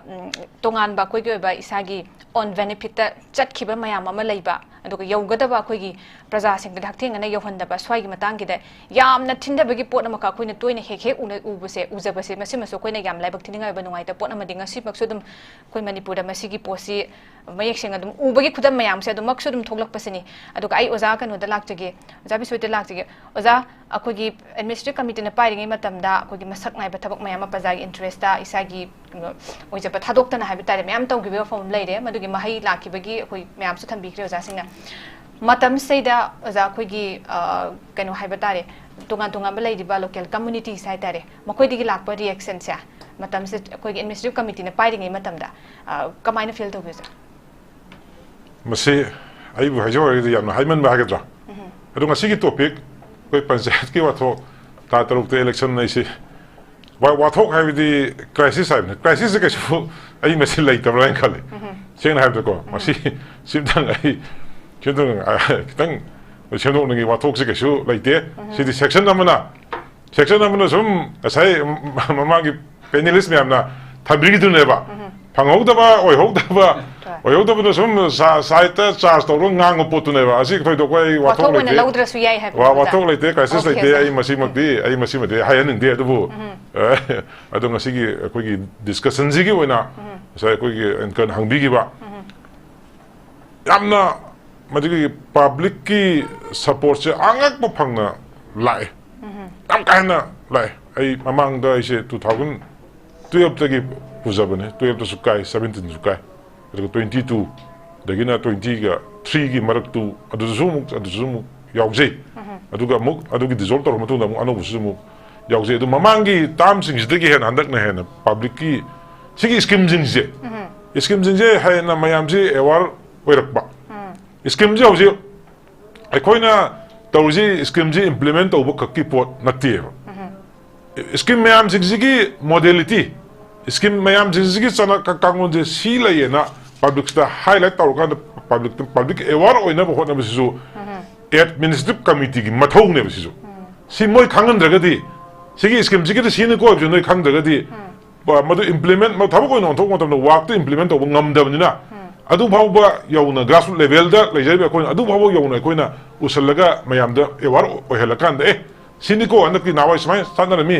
tongan ba koi gi ba isagi on benefit chat khiba mayam ama leiba aduga yaugadaba koi gi praja sing da thing na yohandaba swai gi matang gi da yamna thindabagi pot amaka koina toina hek una ubuse ujabase masimaso koina yam laibak thininga ba nungai ta pot ama dinga si maksudum koi manipur da masigi posi mayek sing adum ubagi khudam mayam se adum maksudum thoglak pasini aduga ai oza kanu da lakjage oza bi soite lakjage oza akogi administrative committee na pairingi matamda akogi masak ngai ba thabak mayam praja gi interest ta isagi oja pa thadok ta na habi tare mayam tawgi be form leire madugi mahai lakibagi akoi mayam su thambi kre oza singna matam seida oza akogi kanu haiba tare tunga tunga ba leidi ba local community sai tare makoi digi lakpa reaction sa matam se akogi administrative committee na pairingi matamda kamaina feel to bisa masi ai bu hajo ri yam haiman ba hagadra adu ngasi ki topic koi panchayat ki wathok ta taruk te election nei si wathok hai di crisis ke su ai masi lai tam ran khale cheng hai ko masi simdang ai chedong kitang chedong ngi wathok se ke su lai te si di section namna sum asai mama gi panelist me amna ꯊꯝꯕꯤꯈꯤꯗꯨꯅꯦꯕ ꯐꯪꯍꯧꯗꯕ ꯑꯣꯏꯍꯧꯗꯕ ꯑꯣꯏꯍꯧꯗꯕꯗ ꯁꯨꯝ ꯁꯥꯏꯠꯇ charge ꯇꯧꯔꯒ ꯉꯥꯡꯕ ꯄꯣꯠꯇꯨꯅꯦꯕ ꯑꯁꯤ ꯊꯣꯏꯗꯣꯛꯄ ꯑꯩ ꯋꯥꯊꯣꯛ ꯂꯩꯇꯦ ꯂꯧꯗ꯭ꯔꯁꯨ ꯌꯥꯏ ꯍꯥꯏꯕ ꯋꯥꯊꯣꯛ ꯂꯩꯇꯦ ꯀ꯭ꯔꯥꯏꯁꯤꯁ ꯂꯩꯇꯦ ꯑꯩ ꯃꯁꯤꯃꯗꯤ ꯍꯥꯏꯍꯟꯅꯤꯡꯗꯦ ꯑꯗꯨꯕꯨ ꯑꯗꯣ ꯉꯁꯤꯒꯤ ꯑꯩꯈꯣꯏꯒꯤ ꯗꯤꯁꯀꯁꯟꯁꯤꯒꯤ ꯑꯣꯏꯅ ꯉꯁꯥꯏ ꯑꯩꯈꯣꯏꯒꯤ ꯑꯦꯟꯀꯔꯅ ꯍꯪꯕꯤꯈꯤꯕ ꯌꯥꯝꯅ ꯃꯗꯨꯒꯤ ꯄꯥꯕ꯭ꯂꯤꯛꯀꯤ ꯁꯄꯣꯔꯠꯁꯦ ꯑꯉꯛꯄ ꯐꯪꯅ ꯂꯥꯛꯑꯦ ꯌꯥꯝ ꯀꯥ ꯍꯦꯟꯅ ꯂꯥꯛꯑꯦ ꯑꯩ ꯃꯃꯥꯡꯗ ꯑꯩꯁꯦ 2012ꯇꯒꯤ ꯄꯨꯖꯕꯅꯦ 12ꯇꯁꯨ ꯀꯥꯏ 17ꯁꯨ ꯀꯥꯏ ꯑꯗꯨꯒ 22 ꯗꯒꯤꯅ 23ꯒꯤ ꯃꯔꯛꯇꯨ ꯑꯗꯨꯁꯨ ꯑꯃꯨꯛ ꯌꯥꯎꯖꯩ ꯑꯗꯨꯒ ꯑꯃꯨꯛ ꯑꯗꯨꯒꯤ ꯗꯤꯖꯣꯜቭ ꯇꯧꯔꯕ ꯃꯇꯨꯡꯗ ꯑꯃꯨꯛ ꯑꯅꯧꯕꯁꯨ ꯑꯃꯨꯛ ꯌꯥꯎꯖꯩ ꯑꯗꯨ ꯃꯃꯥꯡꯒꯤ ꯇꯥꯝꯁꯤꯡꯁꯤꯗꯒꯤ ꯍꯦꯟꯅ ꯍꯟꯗꯛꯅ ꯍꯦꯟꯅ ꯄꯥꯕ꯭ꯂꯤꯛꯀꯤ ꯁꯤꯒꯤ ꯁ꯭ꯀꯤꯝꯁꯤꯡꯁꯦ ꯍꯦꯟꯅ ꯃꯌꯥꯝꯁꯤ ꯑꯦꯋꯥꯔ ꯑꯣꯏꯔꯛꯄ ꯁ꯭ꯀꯤꯝꯁꯦ ꯍꯧꯖꯤꯛ ꯑꯩꯈꯣꯏꯅ ꯇꯧꯔꯤꯁꯤ ꯁ꯭ꯀꯤꯝꯁꯤ ꯏꯝꯄ꯭ꯂꯤꯃꯦꯟ ꯇꯧꯕ ꯈꯛꯀꯤ ꯄꯣꯠ ꯅꯠꯇꯦꯕ ꯁ꯭ꯀꯤꯝ ꯃꯌꯥꯝꯁꯤꯡꯁꯤꯒꯤ ꯃꯣꯗꯦꯂꯤꯇꯤ स्कीम मैम जिसकी चना कांगों जे सी लगे ना पब्लिक स्टा हाईलाइट तौर का पब्लिक अवेयर होने बहुत ना बसिसु एडमिनिस्ट्रेटिव कमिटी की मथौ ने बसिसु सी मोई खांगन दगदी सिगी स्कीम जिगी द सीने को जो नोई खांग दगदी मदु इम्प्लीमेंट म थबो को नोंथो को तमनो वाक तो इम्प्लीमेंट तो ngam दबनिना अदु भावबा यौना ग्रासरूट लेवल दा लेजैबे कोइन अदु भावो यौना कोइना उसलगा मयाम दा अवेयर ओहेलकान दे सिनी को अनकि नावाई समाय सानना मी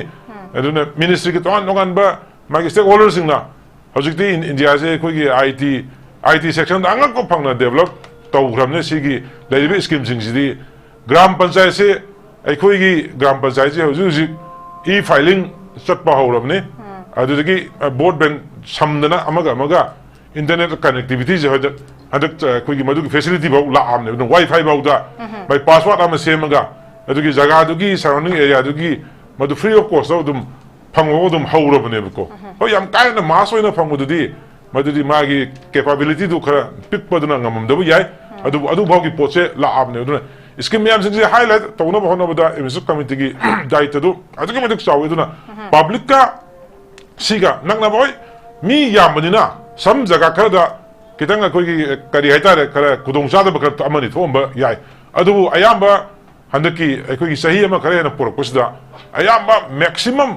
अदुना मिनिस्ट्री की तोन नोगान बा मागी स्टेक होल्डर सिंगना हजिकती इंडिया से कोई आईटी सेक्शन अंगक को फंगना डेवलप तौग्रमने सिगी लेबे स्कीम सिंगसिदी ग्राम पंचायत से अखोई ग्राम पंचायत से हजिक ई फाइलिंग चटपा हौरबने अदुदगी बोर्ड बेन समदना अमगा इंटरनेट कनेक्टिविटी से हदक कोई मदुगी फैसिलिटी बाउ लाआमने वाईफाई बाउदा बाय पासवर्ड अम सेमगा अदुगी जगह दुगी सराउंडिंग एरिया दुगी मदु फ्री ऑफ कॉस्ट दुम फंगो दुम हौरबनेबको हो याम कायना मास ओइना फंगोदुदी मदुदी मागी कैपेबिलिटी दु खरा पिकपदना ngамदबु याय अदु भागी पोचे लाआबने दुना स्कीम मैम सिंग हाईलाइट तौना बहनबदा एमएस कमिटी की दायित्व दु अदुगी मदुक चावे दुना पब्लिक का सिगा नगना बोय मी यामबनिना सम जगह खरदा कितंग कोई करी हाइतारे खरा खुदोंग चाद बखर अमनि थोंबा याय अदु अयाम्बा हंदकी अखोई सही अमा खरे न पुरपसदा अयाम्बा मैक्सिमम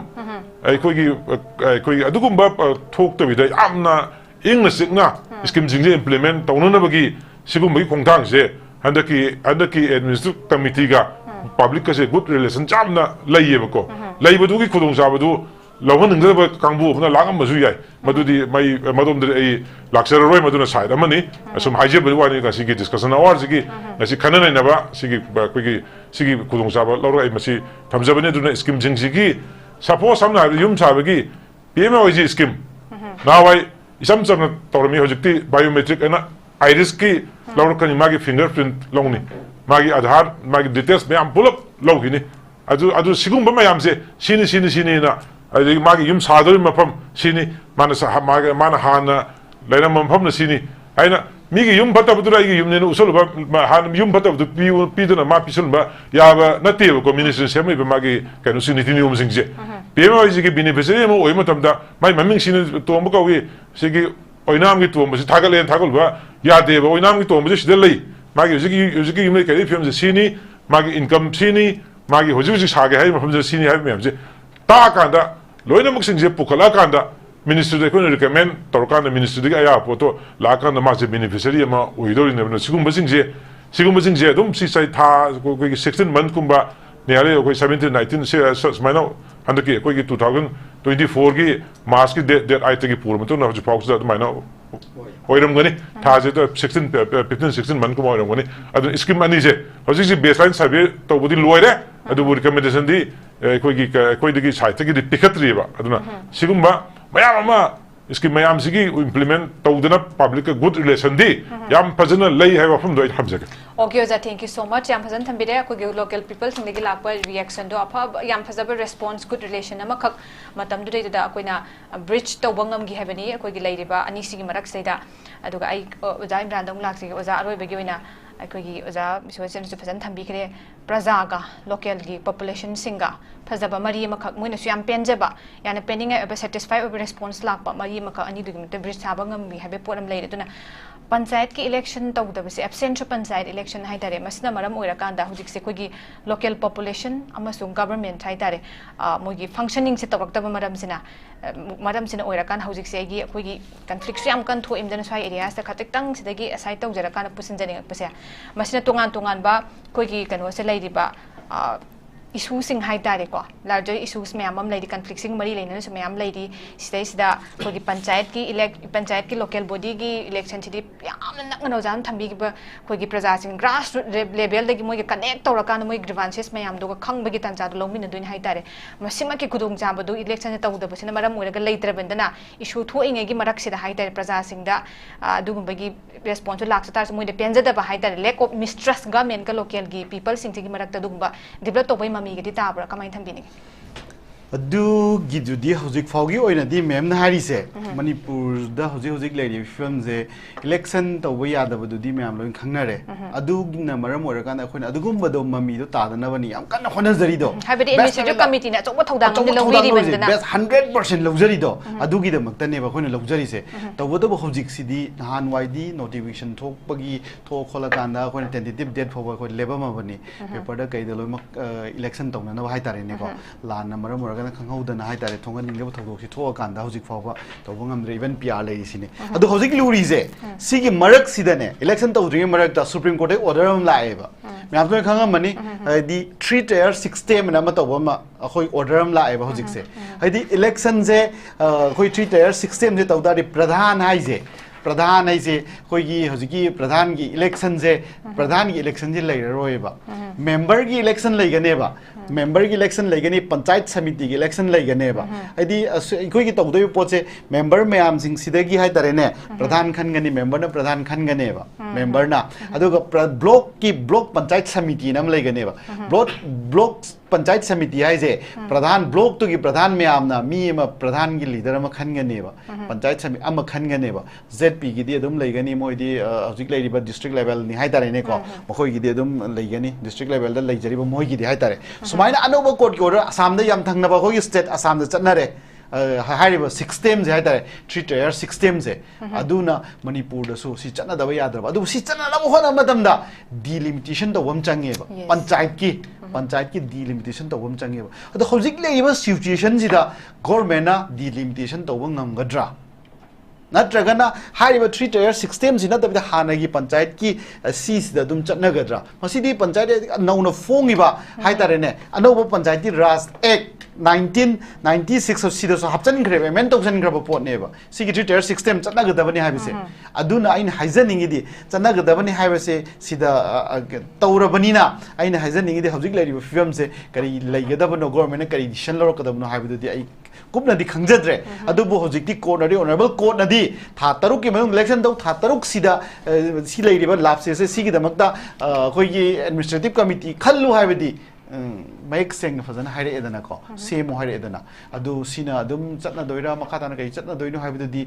अखोई अदुगुंबा थोक्तबिदा यामना इंग्ना सिगना स्कीम जिंजे इंप्लीमेंट तौननबगी सिगुंबगी खोंथांगसे हंदकी एडमिनिस्ट्रेटिव कमिटी का पब्लिक का से गुड रिलेशन चामना लइयेबको लइबदुगी खुदोंग चाबदु लौहनंगदब कांबु अपना लागमबसु याय मदुदी मई मदोमदे ए लाक्सररोय मदुना साइड अमनी असुम हाइजेबनि वानी का सिगी डिस्कशन आवर सिगी असि खननैनबा सिगी कोगी सिगी खुदोंग चाबा लौरो ए मसी थमजबने दुना स्कीम जिंगसिगी सपोज हमना युम साबगी पीएमओजी स्कीम नावाई इसम चमना तौरमी हजिकती बायोमेट्रिक एना आइरिस की लौरकनी मागी फिंगरप्रिंट लौनी मागी आधार मागी डिटेल्स मैम पुलप लौगिनी अदु सिगुंबा मयाम से सिनी ना अदगी मागी युम सादोरी मफम सिनी माना हाना लेना मफम न सिनी आइना मीगी युम फतबदुरा आइगी युमने उसलबा हान युम फतबदु पीदुना मा पिसुलबा याबा नतेबको मिनिस्टर सेमैबा मागी कैनो सिनिति नियम सिंगजे पीएमओजी की बेनिफिशियरी म ओइ मतमदा माइ ममिंग सिनि तोंबा कौगी सिगी ओइनाम की तोंबसि थागलेन थागलबा यादेबा ओइनाम की तोंबसि सिदे लई मागी हुजिकी युमने कैरि फिल्मजे सिनी मागी इनकम सिनी मागी हुजिक सागे हाइ मफमजे सिनी हाइ मैमजे ता कांदा लोइनमक सिंगजे पुखला कांदा मिनिस्टर को रिकमेंड तौरकान मिनिस्टर अया पोतो लाकान मासे बेनिफिशियरी अमा ओइदोरिने सिगुंबसिंगजे अदुम सिसाइ था कोई 16 मंथ कुंबा नियारे कोई 17 19 से समाइना हंदकी कोई 2024 की मार्च की डेट आइट की पूर्व तो ना फाउस अदुमाइना ओइरमगनी थाजे तो 15 16 मंथ कुमा ओइरमगनी अदु स्कीम अनि जे हजिसि बेसलाइन सर्वे तौबुदि लोइरे अदु रिकमेंडेशन दी कोई साइट की पिखत्रीबा अदुना सिगुंबा मैम इसकी मैम सिगी इम्प्लीमेंट तौदना पब्लिक का गुड रिलेशन दी याम फजना लई है वफम दो हमजगे ओके ओजा थैंक यू सो मच याम फजन थंबिरे अखोगे लोकल पीपल सिंगगी लापा रिएक्शन दो अफा याम फजब रेस्पॉन्स गुड रिलेशन अमा खक मतम दुदे दा अकोइना ब्रिज तौबंगम गी हेबनी अखोगी लैरिबा अनी सिगी मरक सेदा अदुगा आई ओजा इमरान दम लाक्सिगे ओजा अरोइबगी ओइना अखोगी ओजा बिसोचन सु फजन थंबिखरे प्रजागा लोकल गी पॉपुलेशन सिंगा फजब मरी मखक मोइनसु याम पेंजबा याना पेनिंग एबा सैटिस्फाई ओबा रेस्पॉन्स लापा मरी मखक अनी दुगि मते ब्रिज साबंगम बि हेबे पोरम लैरे दुना Panchayat ki election tawdabase absent Panchayat election haitare masina maram oirakanda hujikse koigi local population amasung government haitare moigi functioning se tawraktaba maramsina oirakan hujikse gi koigi conflict yam kan tho imdana swai areas ta khatektang sidagi asai tawjarakana pusinjani pase masina tongan ba koigi kano se lairiba issues sing haitare ko larger issues me amam lady conflict sing mari leina so me am lady sida ko gi panchayat ki local body gi election chidi yamna nakno jan thambi gi ba ko gi praja sing grass level dagi moi gi connect tora kan moi grievances me am do khang ba gi tan ja do lomi na duin haitare masima ki kudung ja ba do election ta uda basina maram moi ga leitre bendana issue tho inge gi marak sida haitare praja sing da dugum ba gi response lak sa tar moi de penja da ba haitare lack of mistrust government ka local gi people sing gi marak ta dugum ba develop to bai mami gidi tabra kamai thambini adu gidudi hojik faugi oina di mem na hari se manipur da hojik lady film je election to boya da badu di mem loin khangna re adu na maram ora kan akhoi adugum bado mami do ta da na bani am kan hona zari do habidi administrative committee na chokba thodang ni lawri di bendana best 100% lawjari do adu gi da makta ne ba khoi na lawjari se to bodo hojik sidi han wai di notification thok pagi tho khola kan da khoi tentative date for khoi leba ma bani paper da kai da loi mak election to na hai tare ne ko la na maram kana khanghaudana hai tare thonga ningle thodok si thoa kan da hojik fawa to bangam re even pr lai sine adu hojik luri je sigi marak sidane election to dringe marak da supreme court order am lae ba myam to khanga mani di 3 tier 6 tier na ma to ba ma khoi order am lae ba hojik se hai di election je khoi 3 tier 6 tier je to da pradhan hai je प्रधान ऐसे कोई की हजिकी प्रधान की election से प्रधान की election से लग रहा है बा मेंबर की इलेक्शन लगने बा मेंबर की इलेक्शन लगने पंचायत समिति की इलेक्शन लगने बा यदि कोई की तौदो पोचे मेंबर में आम सिंह सीधे की है तरह ने प्रधान खनगनी मेंबर ने प्रधान खनगने बा मेंबर ना अदुगा ब्लॉक की ब्लॉक पंचायत समिति नाम लगने बा ब्लॉक पंचायत समिति है जे प्रधान ब्लॉक तो की प्रधान में आमना मी में प्रधान की लीडर में खनगने बा पंचायत समिति अम खनगने बा ZP की दी अदुम लेगनी मोइदी हजिक लेरिबा डिस्ट्रिक्ट लेवल नि हाय तारे ने को मखोय की दी अदुम लेगनी डिस्ट्रिक्ट लेवल दा लेजरिबा मोइ की दी हाय तारे सुमाइना अनोबा कोर्ट की ऑर्डर असम दा याम थंगना खोय स्टेट असम दा चतनारे हाइरिबा 6 टेम जे हाय तारे 3 tier 6 टेम जे अदुना मणिपुर दसु सि चतना दबा याद्रबा अदु सि चतना ला होना मतम दा डिलिमिटेशन तो वम चंगेबा पंचायत की डिलिमिटेशन तो वम चंगेबा अदु हजिक लेरिबा सिचुएशन जिदा गवर्नमेंट ना डिलिमिटेशन तो वंगमगद्रा नत्रगना हारिबा 3 tier 6 टेम जिना तबदा हानागी पंचायत की सीसिदा दुम चटनगद्रा मसिदी पंचायत नौना फोंगिबा हाइतारेने अनोबा पंचायती राज एक्ट 1996 सिदा सो हपचन ग्रेब एमेन तोसन ग्रेब पोनेबा सिगी 3 tier 6 टेम चटनगदबनी हाइबसे अदुना आइन हाइजनिंगिदी चटनगदबनी हाइबसे सिदा तौरबनीना आइन हाइजनिंगिदी हजिक लेरिबा फिल्म से करी लेगदबनो गवर्नमेंट करी डिसीजन लरकदबनो हाइबदुदी आई कुपनदी खंगजद्रे अदुबो हजिकती कोर्ट नदी ऑनरेबल कोर्ट नदी था तरुक की मनुंग इलेक्शन दौ था तरुक सिदा सि लेरिबा लापसे से सिगी दमकता कोई एडमिनिस्ट्रेटिव कमिटी खल्लु हाइबदी make sense fazana haire edana ko same haire edana adu sina adum chatna doira makata na kai chatna doino haibu di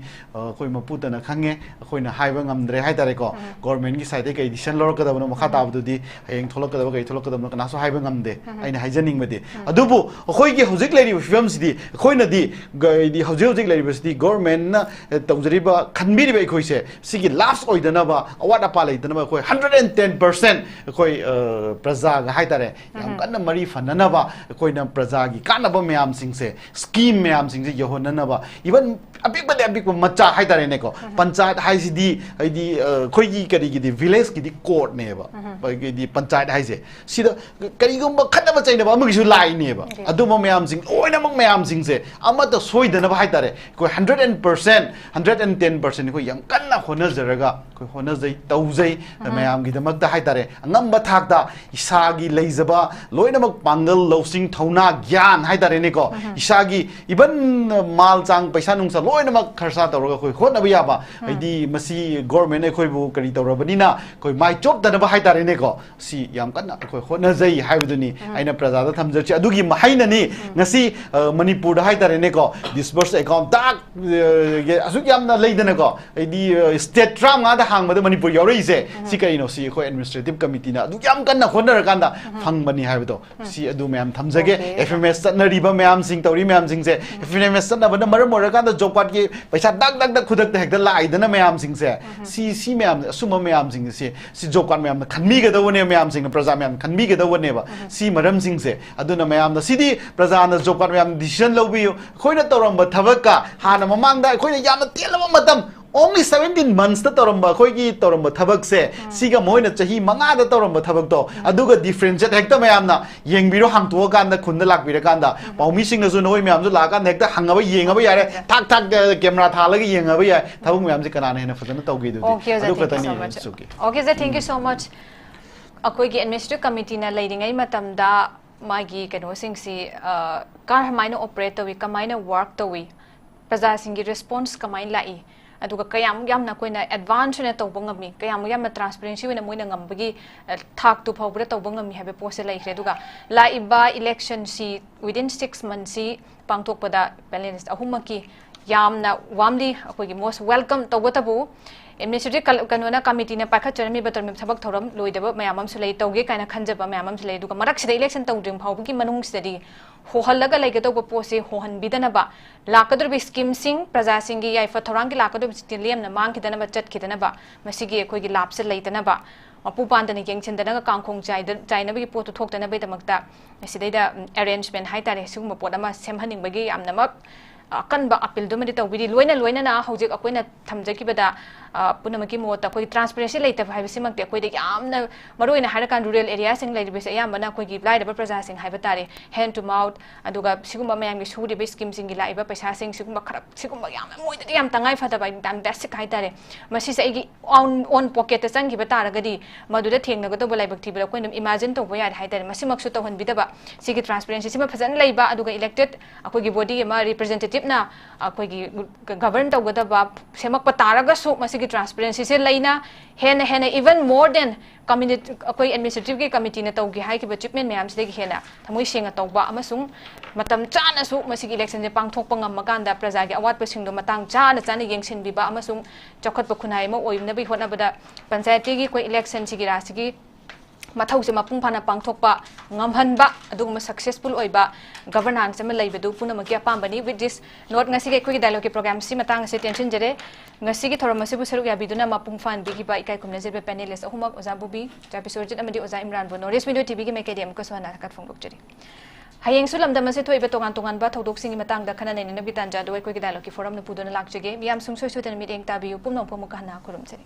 koi maputa na khange koi na haiba ngamdre hai tare ko government gi side kai decision lor ka dabno makata abdu di heng tholok ka dab kai tholok ka dab na so haiba ngamde aina haijaning mede adubu koi gi hojik leri film si koi na di di hojik leri university government na tawjariba khanbiri bai koi se sigi laughs oidana ba award apa leidana ba koi 110% koi praja ga hai tare yam kan mari fananaba koi na praja gi kanaba myam sing se scheme myam sing se yohonanaba even abik macha hai tare ne ko panchayat hai si di koi gi kari gi di village gi di court ne ba ba gi di panchayat hai se sida kari gum ba khanaba chaina ba amagi su lai ne ba adu ma myam sing oina mak myam sing se ama ta soidana ba hai tare koi 100% 110% koi yam kanna hona jaraga koi hona jai taujai myam gi damak da hai tare ngam ba thak da isa gi leijaba loina mak pangal losing thona gyan hai tare ne ko isa gi even mal chang paisa nung sa loina mak kharsa tawra koi hona ba ya ba aidi masi government ne koi bu kari tawra bani na koi mai chop da ba hai tare ne ko si yam kanna koi hona jai hai buduni aina praja da thamjar chi adugi mahaina ni ngasi manipur da hai tare ne ko disburse account tak asuk yam na leidana ko aidi state tram nga da hang ma da manipur yauri se si kai no si koi administrative committee na adu yam kanna hona ra kanda phang bani hai do si adu ma'am थमजगे FMS चनरीबा ma'am सिंग तौरी ma'am सिंग से FMS चनबना मरम ओरकांदा job job card की पैसा दग दग दग खुदक हेक्ट लाइदना मैम सिंह से सी मैम असुम मैम सिंह से जॉब कार्ड मैम खनबीगदवने मैम सिंह प्रजा मैम खनबीगदवनेबा सी मरम सिंह से अदुना मैम सिदी प्रजा जॉब कार्ड मैम डिसीजन लौबियो खोइना तौरंब थबक का हाना ममांगदा खोइना याम तेलबा मतम only 17 months ta toramba khoi gi toramba thabak se siga moina chahi manga da toramba thabak to aduga differentiate hekta mayam na yengbiro hangto kan da khunda lakbira kan da paumi sing na zu noi mayam zu la kan hekta hangaba yengaba yare thak thak camera thalaga yengaba ya thabuk mayam se kana hena fadana tawge du adu katani okay sir thank you so much akoi gi administrative committee na leidingai matam da magi kano sing si kar hamaina operate to wi kamaina work to wi praja sing gi response kamai lai aduga kayam yamna koina advance na tawba ngami kayam yamna transparency wena moina ngambagi thak tu phawbra tawba ngami habe pose lai khre aduga la iba election si within 6 months si pangthok pada panelist ahumaki yamna warmly akogi most welcome tawba tabu administrative kanona committee na pakha charami batar me thabak thoram loidaba mayamam sulai tawge kaina khanjaba mayamam sulai duga marak sida election tawdrim phawbagi manung sidadi hohallaga laigatawba pose hohan bidanaba lakadurbi scheme sing praja singi yaifa thorangi lakadurbi stilem na mang kidanaba chat kidanaba masigi akogi lapse laitanaba mapu pandana yengchendana kangkhong jaina bagi potu thoktana bai damakta sidaida arrangement haitare suguma podama semhaning bagi amnamak kanba appeal dumadi tawbidi loina na hojik akoina thamjaki bada punamaki mota koi transparency laita bhai bisimak te koi de yamna maroina harakan rural area sing lai bese yamna koi gi lai da praja sing haiba tare hand to mouth aduga siguma mayam gi suri be scheme sing gi lai ba paisa sing siguma kharap siguma yamna moida yam tangai phada bai dam basic hai tare masi sai gi on pocket sang gi ba tara gadi maduda thengna ga to bolai bakti bla koi imagine to boya hai tare masi maksu to hon bidaba sigi transparency sima phajan lai ba aduga elected akoi gi body ma representative na akoi gi govern to gada ba semak patara ga su masi transparency se laina hena even more than community akoi administrative ki committee na tawgi hai ki achievement mayam se gi hena thamoi senga tawba amasung matam chana su masigi election je pangthok pangam makanda praja gi awat pasing do matang chana yengsin biba amasung chokhat pa khunai ma oimna bi hotna bada panchayat gi koi election sigi rasigi mathau se mapung phana pangthokpa ngamhanba aduguma successful oiba governance ma leibadu punamaki apambani with this not ngasi ge koi dialogue program si matang se tension jere ngasi gi thoram se bu saruk ya biduna mapung phan bi gi ba ikai kumna je panelist ahumak oza bobi BISHORJIT amadi oza IMRAN bo Norris Video TV gi mekadem ka sona kat phongok jeri hayeng sulam da mase thoi be tongan ba thodok singi matang da khana nei na bitan ja do koi gi dialogue forum na pudona lakjege miam sung soi soi tan meeting tabi pumnom pumuk hana kurum jeri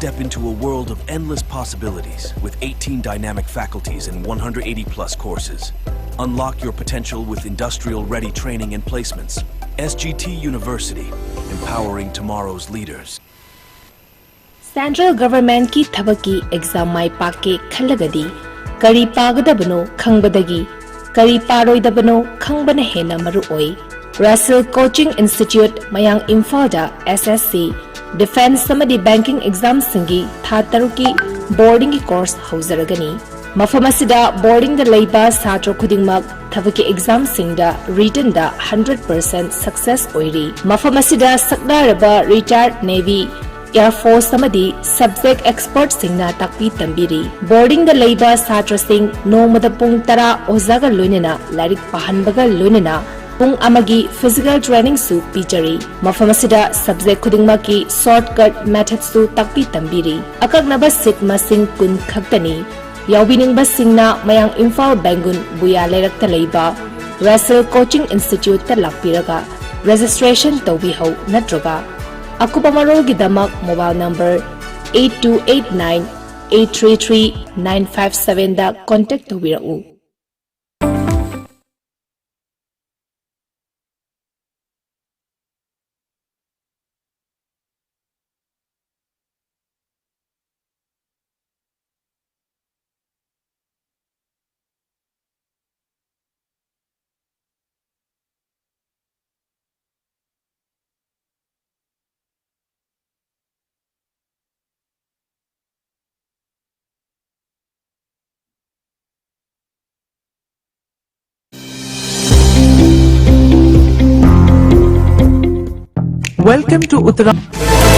Step into a world of endless possibilities with 18 dynamic faculties and 180 plus courses. Unlock your potential with industrial-ready training and placements. SGT University, empowering tomorrow's leaders. Central government ki thabaki exam mai pakke khalagadi kari pagadabano khangbadagi kari paroidabano khangbana hena maru oi. Russell Coaching Institute mayang IMPHAL da SSC Defense samadi banking exam singi tha taruki boarding course hauzaragani mafam asida boarding da leiba satra khudingmak thabaki exam singda written da 100% success oiri mafam asida sakdaraba retired navy Air Force samadi subject expert singna takpi tambiri boarding da leiba satra sing nomada pung tara ozaga loinena larik pahanbaga loinena pung amagi physical training su pijari mafam asida subject khudingmaki shortcut methods su takpi tambiri akagnaba sit masing kun khaktani yawbining basingna mayang IMPHAL Bangun buya leirakta leiba Russell Coaching Institute ta lakpiraga registration tawbi hau natroga Akupa marolgidamak mobile number 8289 833 957 da contact tawirau. Welcome to Uttarakhand.